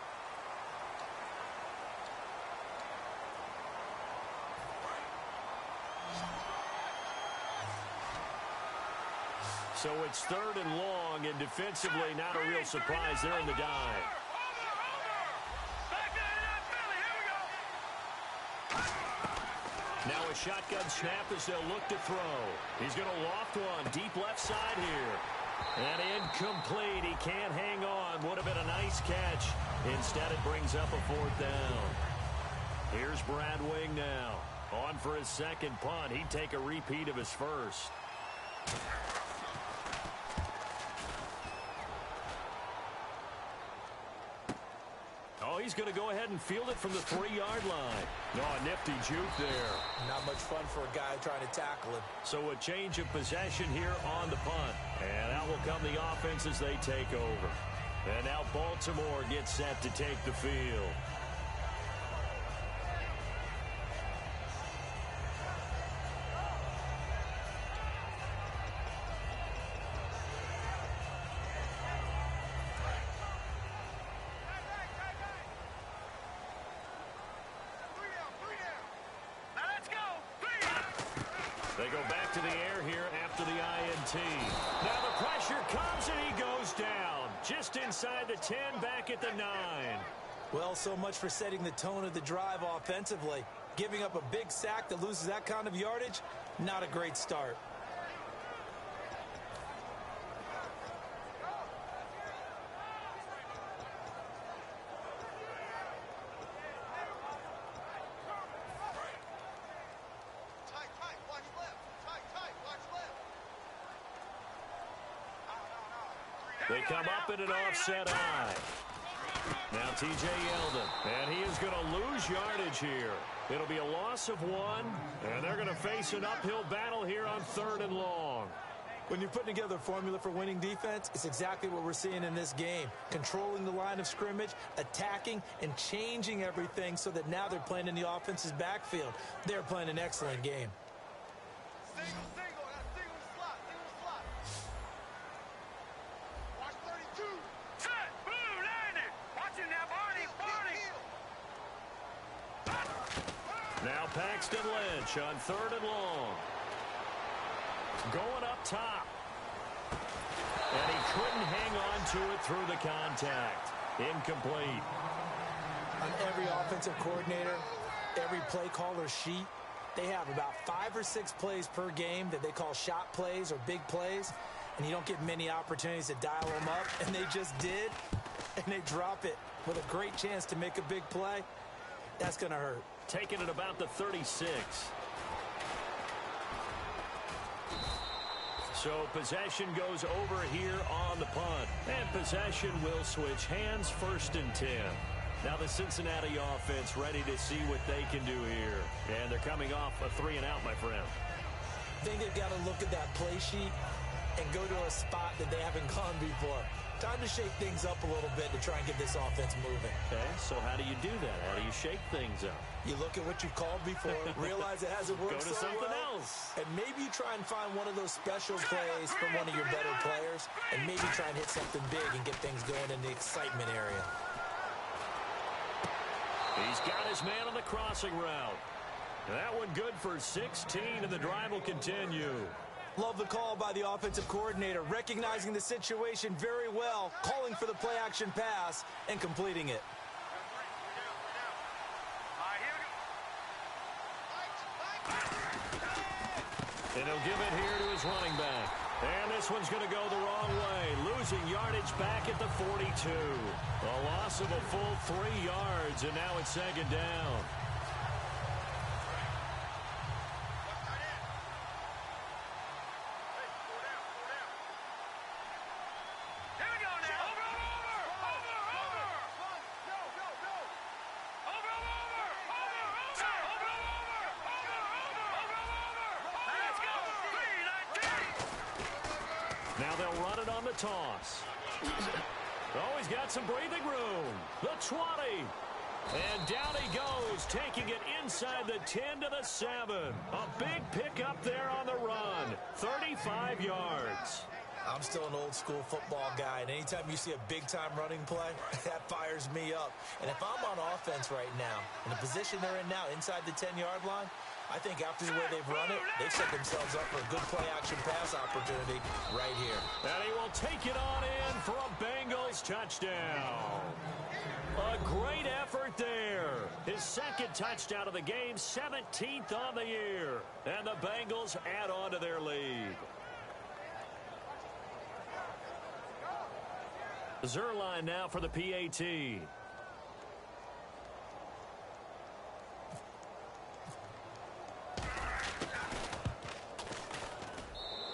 So it's 3rd and long, and defensively not a real surprise there in the dive. Now a shotgun snap as they'll look to throw. He's going to loft one deep left side here. And incomplete. He can't hang on. Would have been a nice catch. Instead, it brings up a 4th down. Here's Brad Wing now. On for his 2nd punt. He'd take a repeat of his first. Oh, he's going to go ahead and field it from the 3-yard line. Oh, a nifty juke there. Not much fun for a guy trying to tackle him. So a change of possession here on the punt. And out will come the offense as they take over. And now Baltimore gets set to take the field. They go back to the air here after the INT. Now the pressure comes and he goes down. Just inside the 10, back at the 9. Well, so much for setting the tone of the drive offensively. Giving up a big sack that loses that kind of yardage, not a great start. They come up in an offset eye. Now T.J. Yeldon, and he is going to lose yardage here. It'll be a loss of 1, and they're going to face an uphill battle here on 3rd and long. When you're putting together a formula for winning defense, it's exactly what we're seeing in this game. Controlling the line of scrimmage, attacking, and changing everything so that now they're playing in the offense's backfield. They're playing an excellent game. Now Paxton Lynch on 3rd and long. Going up top. And he couldn't hang on to it through the contact. Incomplete. On every offensive coordinator, every play caller sheet, they have about 5 or 6 plays per game that they call shot plays or big plays. And you don't get many opportunities to dial them up. And they just did. And they drop it with a great chance to make a big play. That's going to hurt. Taking it about the 36. So possession goes over here on the punt. And possession will switch hands, 1st and 10. Now the Cincinnati offense ready to see what they can do here. And they're coming off a 3-and-out, my friend. I think they've got to look at that play sheet and go to a spot that they haven't gone before. Time to shake things up a little bit to try and get this offense moving. Okay, so how do you do that? How do you shake things up? You look at what you've called before, realize it hasn't worked Go to so something well, else. and maybe you try and find one of those special plays from one of your better players, and maybe try and hit something big and get things going in the excitement area. He's got his man on the crossing route. That one good for 16, and the drive will continue. Love the call by the offensive coordinator, recognizing the situation very well, calling for the play-action pass, and completing it. And he'll give it here to his running back. And this one's going to go the wrong way, losing yardage back at the 42. A loss of a full 3 yards, and now it's second down. Now they'll run it on the toss. Oh, he's got some breathing room. The 20. And down he goes, taking it inside the 10 to the 7. A big pickup there on the run. 35 yards. I'm still an old-school football guy, and anytime you see a big-time running play, that fires me up. And if I'm on offense right now, in the position they're in now, inside the 10-yard line, I think after the way they've run it, they've set themselves up for a good play-action pass opportunity right here. And he will take it on in for a Bengals touchdown. A great effort there. His second touchdown of the game, 17th on the year. And the Bengals add on to their lead. Zerline now for the PAT.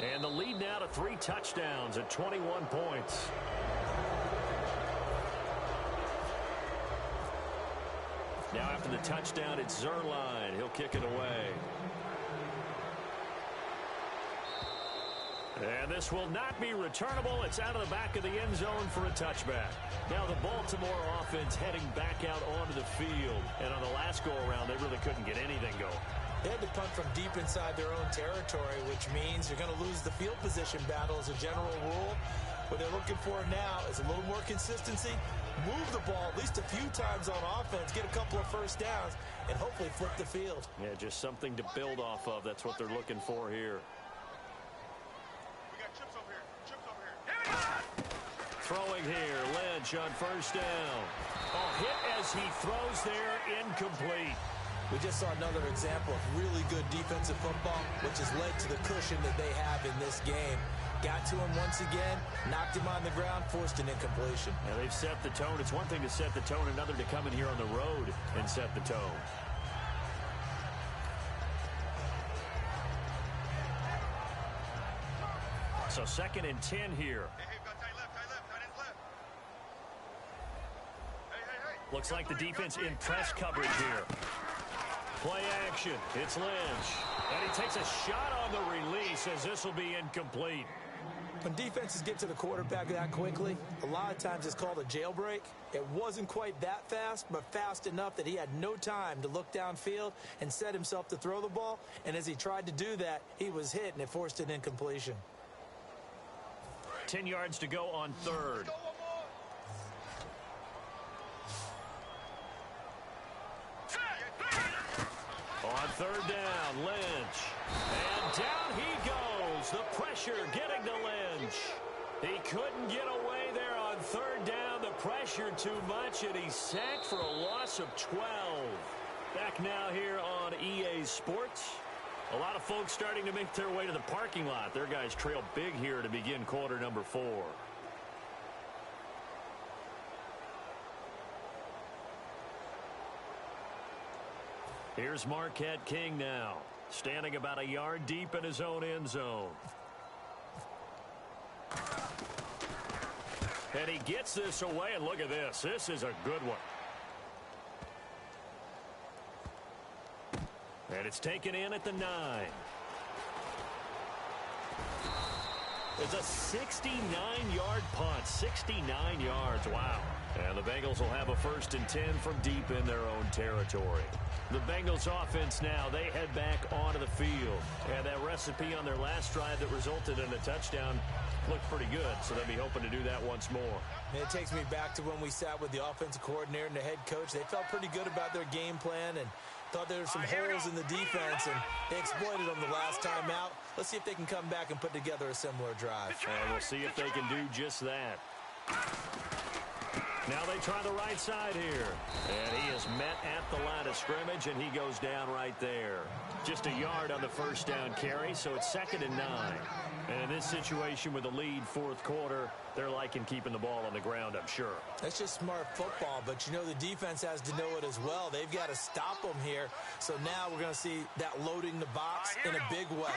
And the lead now to 3 touchdowns at 21 points. Now after the touchdown, it's Zerline. He'll kick it away. And this will not be returnable. It's out of the back of the end zone for a touchback. Now the Baltimore offense heading back out onto the field. And on the last go-around, they really couldn't get anything going. They had to punt from deep inside their own territory, which means you're going to lose the field position battle as a general rule. What they're looking for now is a little more consistency, move the ball at least a few times on offense, get a couple of first downs, and hopefully flip the field. Yeah, just something to build off of. That's what they're looking for here. We got chips over here. Chips over here. Here we go! Throwing here, Lynch on first down. Oh, hit as he throws there, incomplete. We just saw another example of really good defensive football, which has led to the cushion that they have in this game. Got to him once again, knocked him on the ground, forced an incompletion. Now they've set the tone. It's one thing to set the tone, another to come in here on the road and set the tone. So 2nd and 10 here. Hey, got tight left, tight left. Hey. Looks like the defense in press coverage here. Play action. It's Lynch. And he takes a shot on the release as this will be incomplete. When defenses get to the quarterback that quickly, a lot of times it's called a jailbreak. It wasn't quite that fast, but fast enough that he had no time to look downfield and set himself to throw the ball. And as he tried to do that, he was hit, and it forced an incompletion. 10 yards to go on 3rd. On 3rd down, Lynch. And down he goes. The pressure getting to Lynch. He couldn't get away there on 3rd down. The pressure too much, and he's sacked for a loss of 12. Back now here on EA Sports. A lot of folks starting to make their way to the parking lot. Their guys trail big here to begin quarter number 4. Here's Marquette King now, standing about a yard deep in his own end zone. And he gets this away, and look at this. This is a good one. And it's taken in at the 9. It's a 69-yard punt. 69 yards. Wow. And the Bengals will have a 1st and 10 from deep in their own territory. The Bengals offense now, they head back onto the field. And that recipe on their last drive that resulted in a touchdown looked pretty good, so they'll be hoping to do that once more. And it takes me back to when we sat with the offensive coordinator and the head coach. They felt pretty good about their game plan, and Thought there were some holes in the defense, and they exploited them the last time out. Let's see if they can come back and put together a similar drive. And we'll see if they can do just that. Now they try the right side here. And he is met at the line of scrimmage, and he goes down right there. Just a yard on the first down carry, so it's 2nd and 9. And in this situation with the lead fourth quarter, they're liking keeping the ball on the ground, I'm sure. That's just smart football, but you know the defense has to know it as well. They've got to stop them here. So now we're going to see that loading the box in a big way.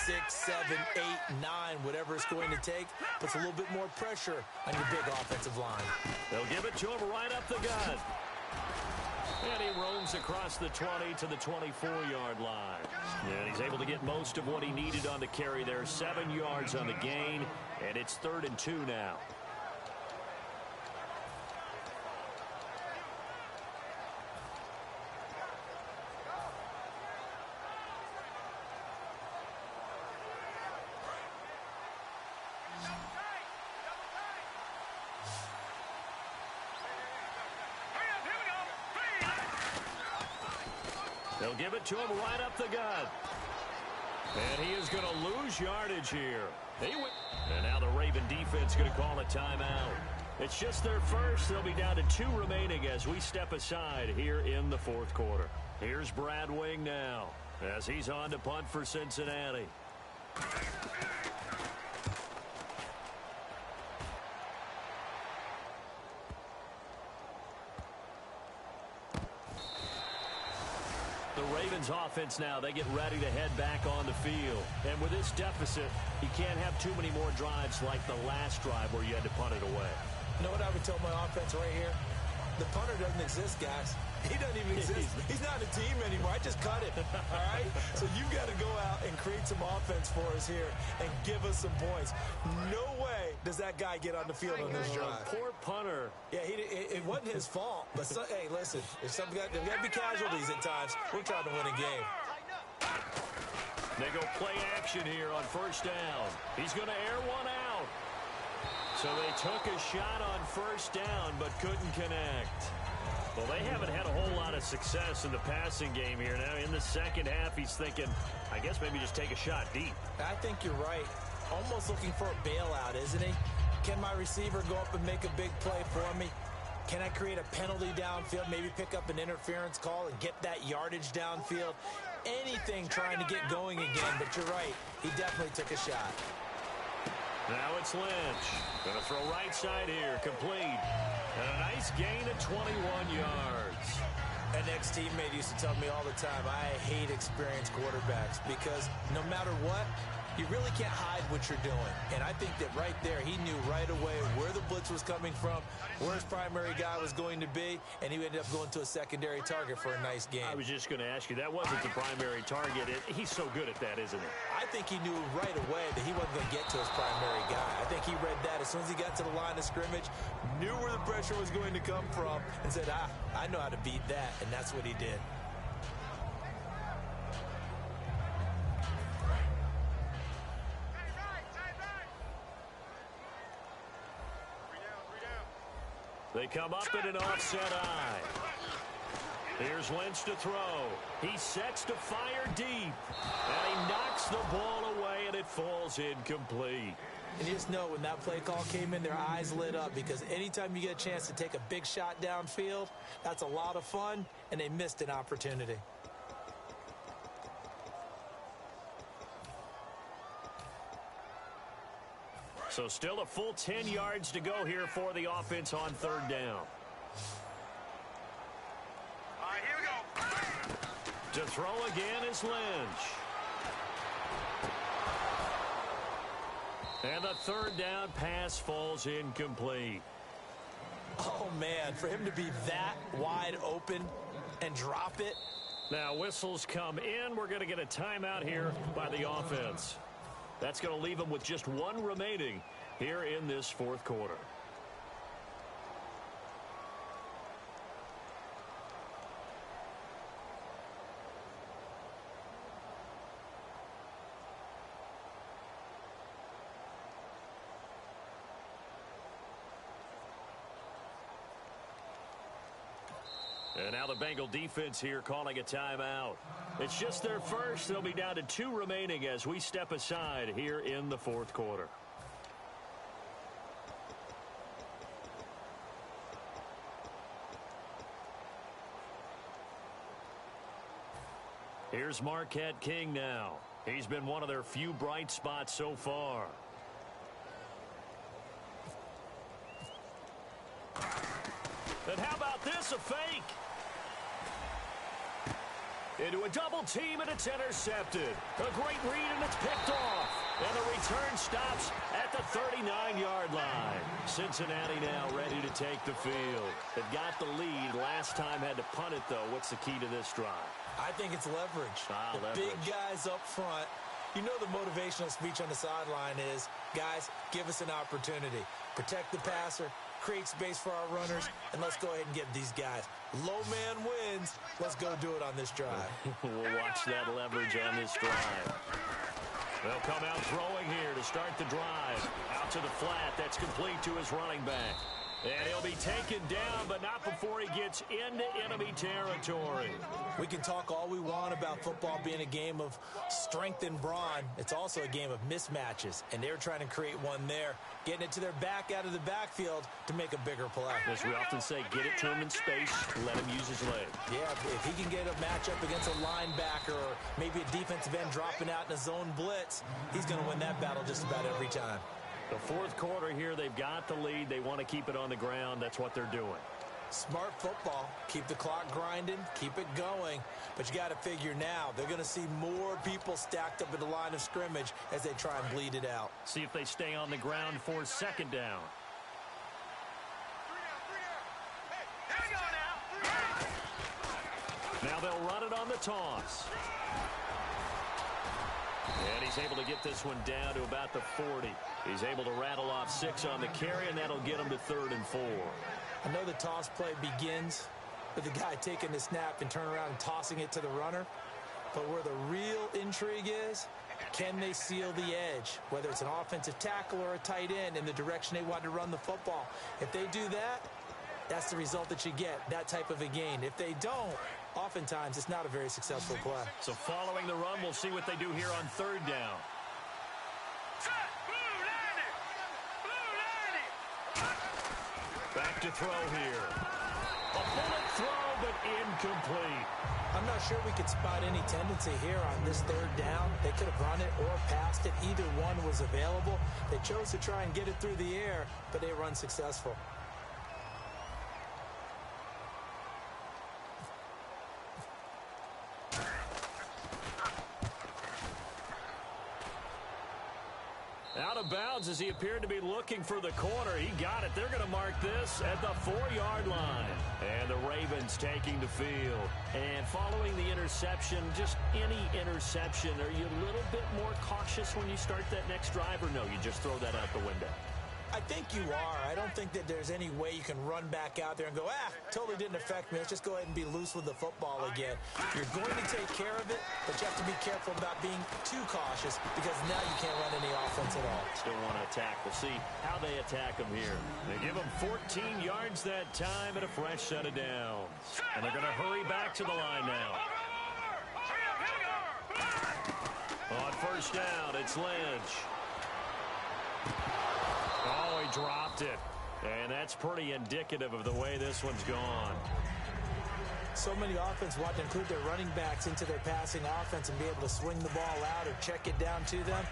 6, 7, 8, 9, whatever it's going to take, puts a little bit more pressure on your big offensive line. They'll give it to him right up the gut. And he roams across the 20 to the 24-yard line. And he's able to get most of what he needed on the carry there. 7 yards on the gain, and it's 3rd and 2 now. They'll give it to him right up the gut. And he is going to lose yardage here. And now the Raven defense going to call a timeout. It's just their first. They'll be down to 2 remaining as we step aside here in the fourth quarter. Here's Brad Wing now as he's on to punt for Cincinnati. The Ravens offense now, they get ready to head back on the field. And with this deficit, you can't have too many more drives like the last drive where you had to punt it away. You know what I would tell my offense right here? The punter doesn't exist, guys. He doesn't even exist. He's not a team anymore. I just cut it, all right? So you've got to go out and create some offense for us here and give us some points. No way does that guy get on the field on this drive. Poor punter. Yeah, it wasn't his fault. But, hey, listen, there's got to be casualties at times. We're trying to win a game. They go play action here on first down. He's going to air one out. So they took a shot on first down but couldn't connect. Well, they haven't had a whole lot of success in the passing game here. Now, in the second half, he's thinking, I guess maybe just take a shot deep. I think you're right. Almost looking for a bailout, isn't he? Can my receiver go up and make a big play for me? Can I create a penalty downfield, maybe pick up an interference call and get that yardage downfield? Anything trying to get going again, but you're right. He definitely took a shot. Now it's Lynch. Going to throw right side here. Complete. And a nice gain of 21 yards. An ex-teammate used to tell me all the time, I hate experienced quarterbacks because no matter what, you really can't hide what you're doing. And I think that right there, he knew right away where the blitz was coming from, where his primary guy was going to be, and he ended up going to a secondary target for a nice game. I was just going to ask you, that wasn't the primary target. He's so good at that, isn't he? I think he knew right away that he wasn't going to get to his primary guy. I think he read that as soon as he got to the line of scrimmage, knew where the pressure was going to come from, and said, I know how to beat that, and that's what he did. They come up in an offset eye. Here's Lynch to throw. He sets to fire deep. And he knocks the ball away, and it falls incomplete. And you just know when that play call came in, their eyes lit up because anytime you get a chance to take a big shot downfield, that's a lot of fun, and they missed an opportunity. So still a full 10 yards to go here for the offense on third down. All right, here we go. To throw again is Lynch. And the third down pass falls incomplete. Oh, man, for him to be that wide open and drop it. Now whistles come in. We're going to get a timeout here by the offense. That's going to leave them with just one remaining here in this fourth quarter. And now the Bengal defense here calling a timeout. It's just their first. They'll be down to 2 remaining as we step aside here in the fourth quarter. Here's Marquette King now. He's been one of their few bright spots so far. And how about this, a fake? Into a double team, and it's intercepted. A great read, and it's picked off. And the return stops at the 39-yard line. Cincinnati now ready to take the field. They've got the lead. Last time had to punt it, though. What's the key to this drive? I think it's leverage. Leverage. Big guys up front. You know the motivational speech on the sideline is, guys, give us an opportunity. Protect the passer, create space for our runners, and let's go ahead and get these guys. Low man wins. Let's go do it on this drive. We'll watch that leverage on this drive. They'll come out throwing here to start the drive. Out to the flat. That's complete to his running back. And he'll be taken down, but not before he gets into enemy territory. We can talk all we want about football being a game of strength and brawn. It's also a game of mismatches, and they're trying to create one there, getting it to their back out of the backfield to make a bigger play. As we often say, get it to him in space, let him use his leg. Yeah, if he can get a matchup against a linebacker or maybe a defensive end dropping out in a zone blitz, he's going to win that battle just about every time. The fourth quarter here, they've got the lead. They want to keep it on the ground. That's what they're doing. Smart football. Keep the clock grinding. Keep it going. But you got to figure now, they're going to see more people stacked up at the line of scrimmage as they try and bleed it out. See if they stay on the ground for second down. Now they'll run it on the toss. And he's able to get this one down to about the 40. He's able to rattle off 6 on the carry, and that'll get him to 3rd and 4. I know the toss play begins with the guy taking the snap and turning around and tossing it to the runner. But where the real intrigue is, can they seal the edge, whether it's an offensive tackle or a tight end, in the direction they want to run the football? If they do that, that's the result that you get, that type of a gain. If they don't, oftentimes it's not a very successful play. So following the run, we'll see what they do here on 3rd down. Back to throw here. A bullet throw, but incomplete. I'm not sure we could spot any tendency here on this 3rd down. They could have run it or passed it. Either one was available. They chose to try and get it through the air, but they were unsuccessful. Out of bounds as he appeared to be looking for the corner. He got it. They're going to mark this at the 4-yard line. And the Ravens taking the field. And following the interception, just any interception, are you a little bit more cautious when you start that next drive, or no, you just throw that out the window? I think you are. I don't think that there's any way you can run back out there and go, totally didn't affect me. Let's just go ahead and be loose with the football again. You're going to take care of it, but you have to be careful about being too cautious because now you can't run any offense at all. Still want to attack. We'll see how they attack him here. They give him 14 yards that time and a fresh set of downs. And they're going to hurry back to the line now. On 1st down, it's Lynch. Oh, he dropped it. And that's pretty indicative of the way this one's gone. So many offenses want to include their running backs into their passing offense and be able to swing the ball out or check it down to them.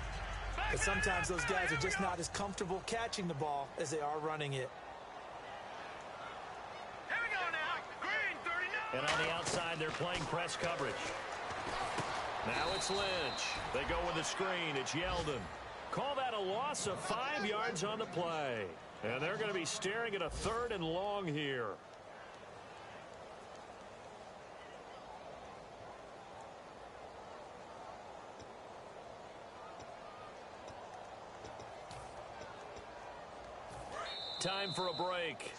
But sometimes those guys are just not as comfortable catching the ball as they are running it. Here we go now. Green, 39. And on the outside, they're playing press coverage. Now it's Lynch. They go with a screen. It's Yeldon. Call that a loss of 5 yards on the play. And they're going to be staring at a 3rd and long here. Time for a break.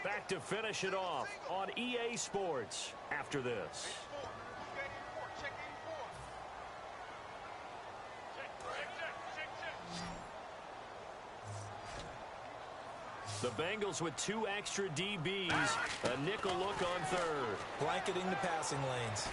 Back to finish it off on EA Sports after this. Check 84. The Bengals with 2 extra DBs. A nickel look on third. Blanketing the passing lanes.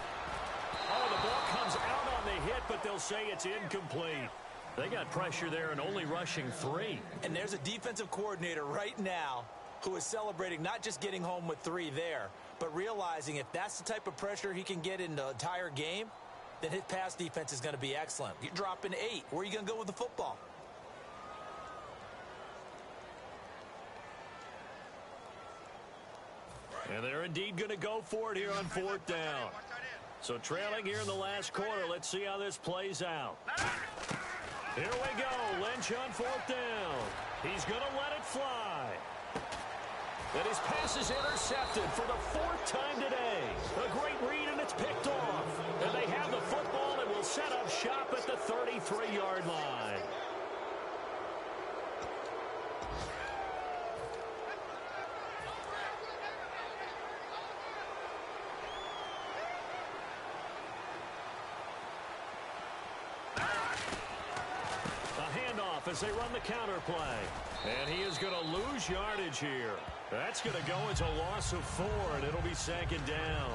Oh, the ball comes out on the hit, but they'll say it's incomplete. They got pressure there and only rushing 3. And there's a defensive coordinator right now who is celebrating not just getting home with 3 there, but realizing if that's the type of pressure he can get in the entire game, then his pass defense is going to be excellent. You're dropping 8. Where are you going to go with the football? And they're indeed going to go for it here on 4th down. So trailing here in the last quarter, let's see how this plays out. Here we go. Lynch on 4th down. He's going to let it fly. And his pass is intercepted for the 4th time today. A great read, and it's picked off. And they have the football and will set up shop at the 33-yard line. As they run the counter play. And he is going to lose yardage here. That's going to go as a loss of 4, and it'll be 2nd down.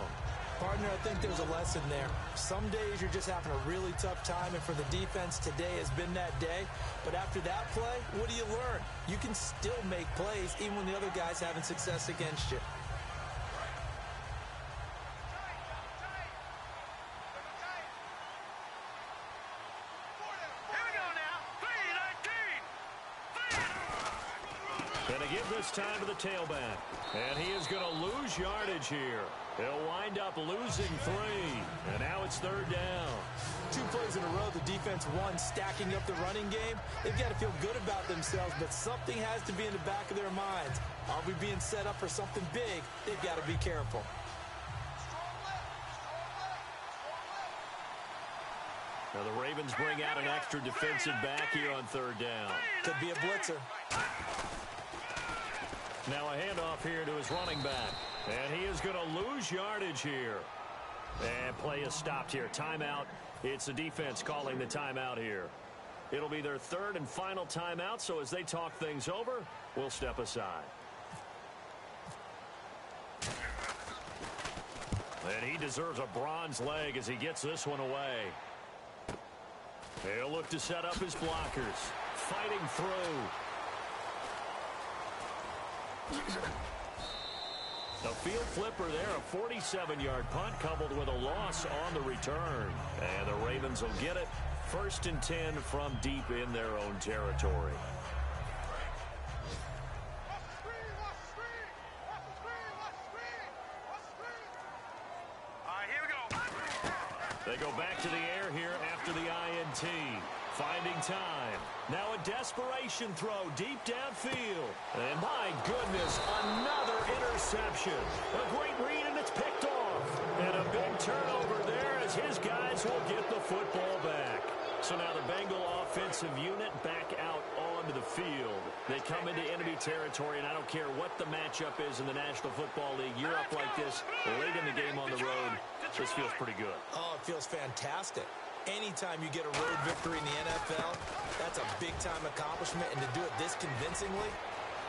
Partner, I think there's a lesson there. Some days you're just having a really tough time, and for the defense, today has been that day. But after that play, what do you learn? You can still make plays even when the other guy's having success against you. This time to the tailback. And he is going to lose yardage here. He'll wind up losing 3. And now it's 3rd down. 2 plays in a row, the defense won, stacking up the running game. They've got to feel good about themselves, but something has to be in the back of their minds. Are we being set up for something big? They've got to be careful. Now the Ravens bring out an extra defensive back here on 3rd down. Could be a blitzer. Now a handoff here to his running back. And he is going to lose yardage here. And play is stopped here. Timeout. It's the defense calling the timeout here. It'll be their 3rd and final timeout, so as they talk things over, we'll step aside. And he deserves a bronze leg as he gets this one away. He'll look to set up his blockers. Fighting through. A field flipper there, a 47-yard punt coupled with a loss on the return. And the Ravens will get it. 1st and 10 from deep in their own territory. Here we go. They go back to the air here after the INT. Finding time. Now a desperation throw deep downfield. And my goodness, another interception. A great read, and it's picked off. And a big turnover there as his guys will get the football back. So now the Bengal offensive unit back out onto the field. They come into enemy territory, and I don't care what the matchup is in the National Football League. You're up like this late in the game on the road. This feels pretty good. Oh, it feels fantastic. Anytime you get a road victory in the NFL, that's a big-time accomplishment, and to do it this convincingly,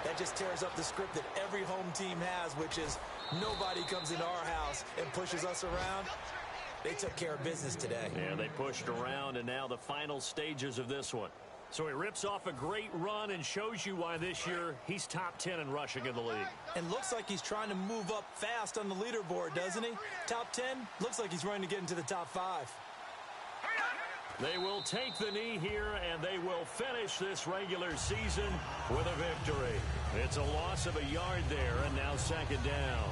that just tears up the script that every home team has, which is nobody comes into our house and pushes us around. They took care of business today. Yeah, they pushed around, and now the final stages of this one. So he rips off a great run and shows you why this year he's top 10 in rushing in the league. And looks like he's trying to move up fast on the leaderboard, doesn't he? Top 10, looks like he's running to get into the top 5. They will take the knee here, and they will finish this regular season with a victory. It's a loss of a yard there, and now 2nd down.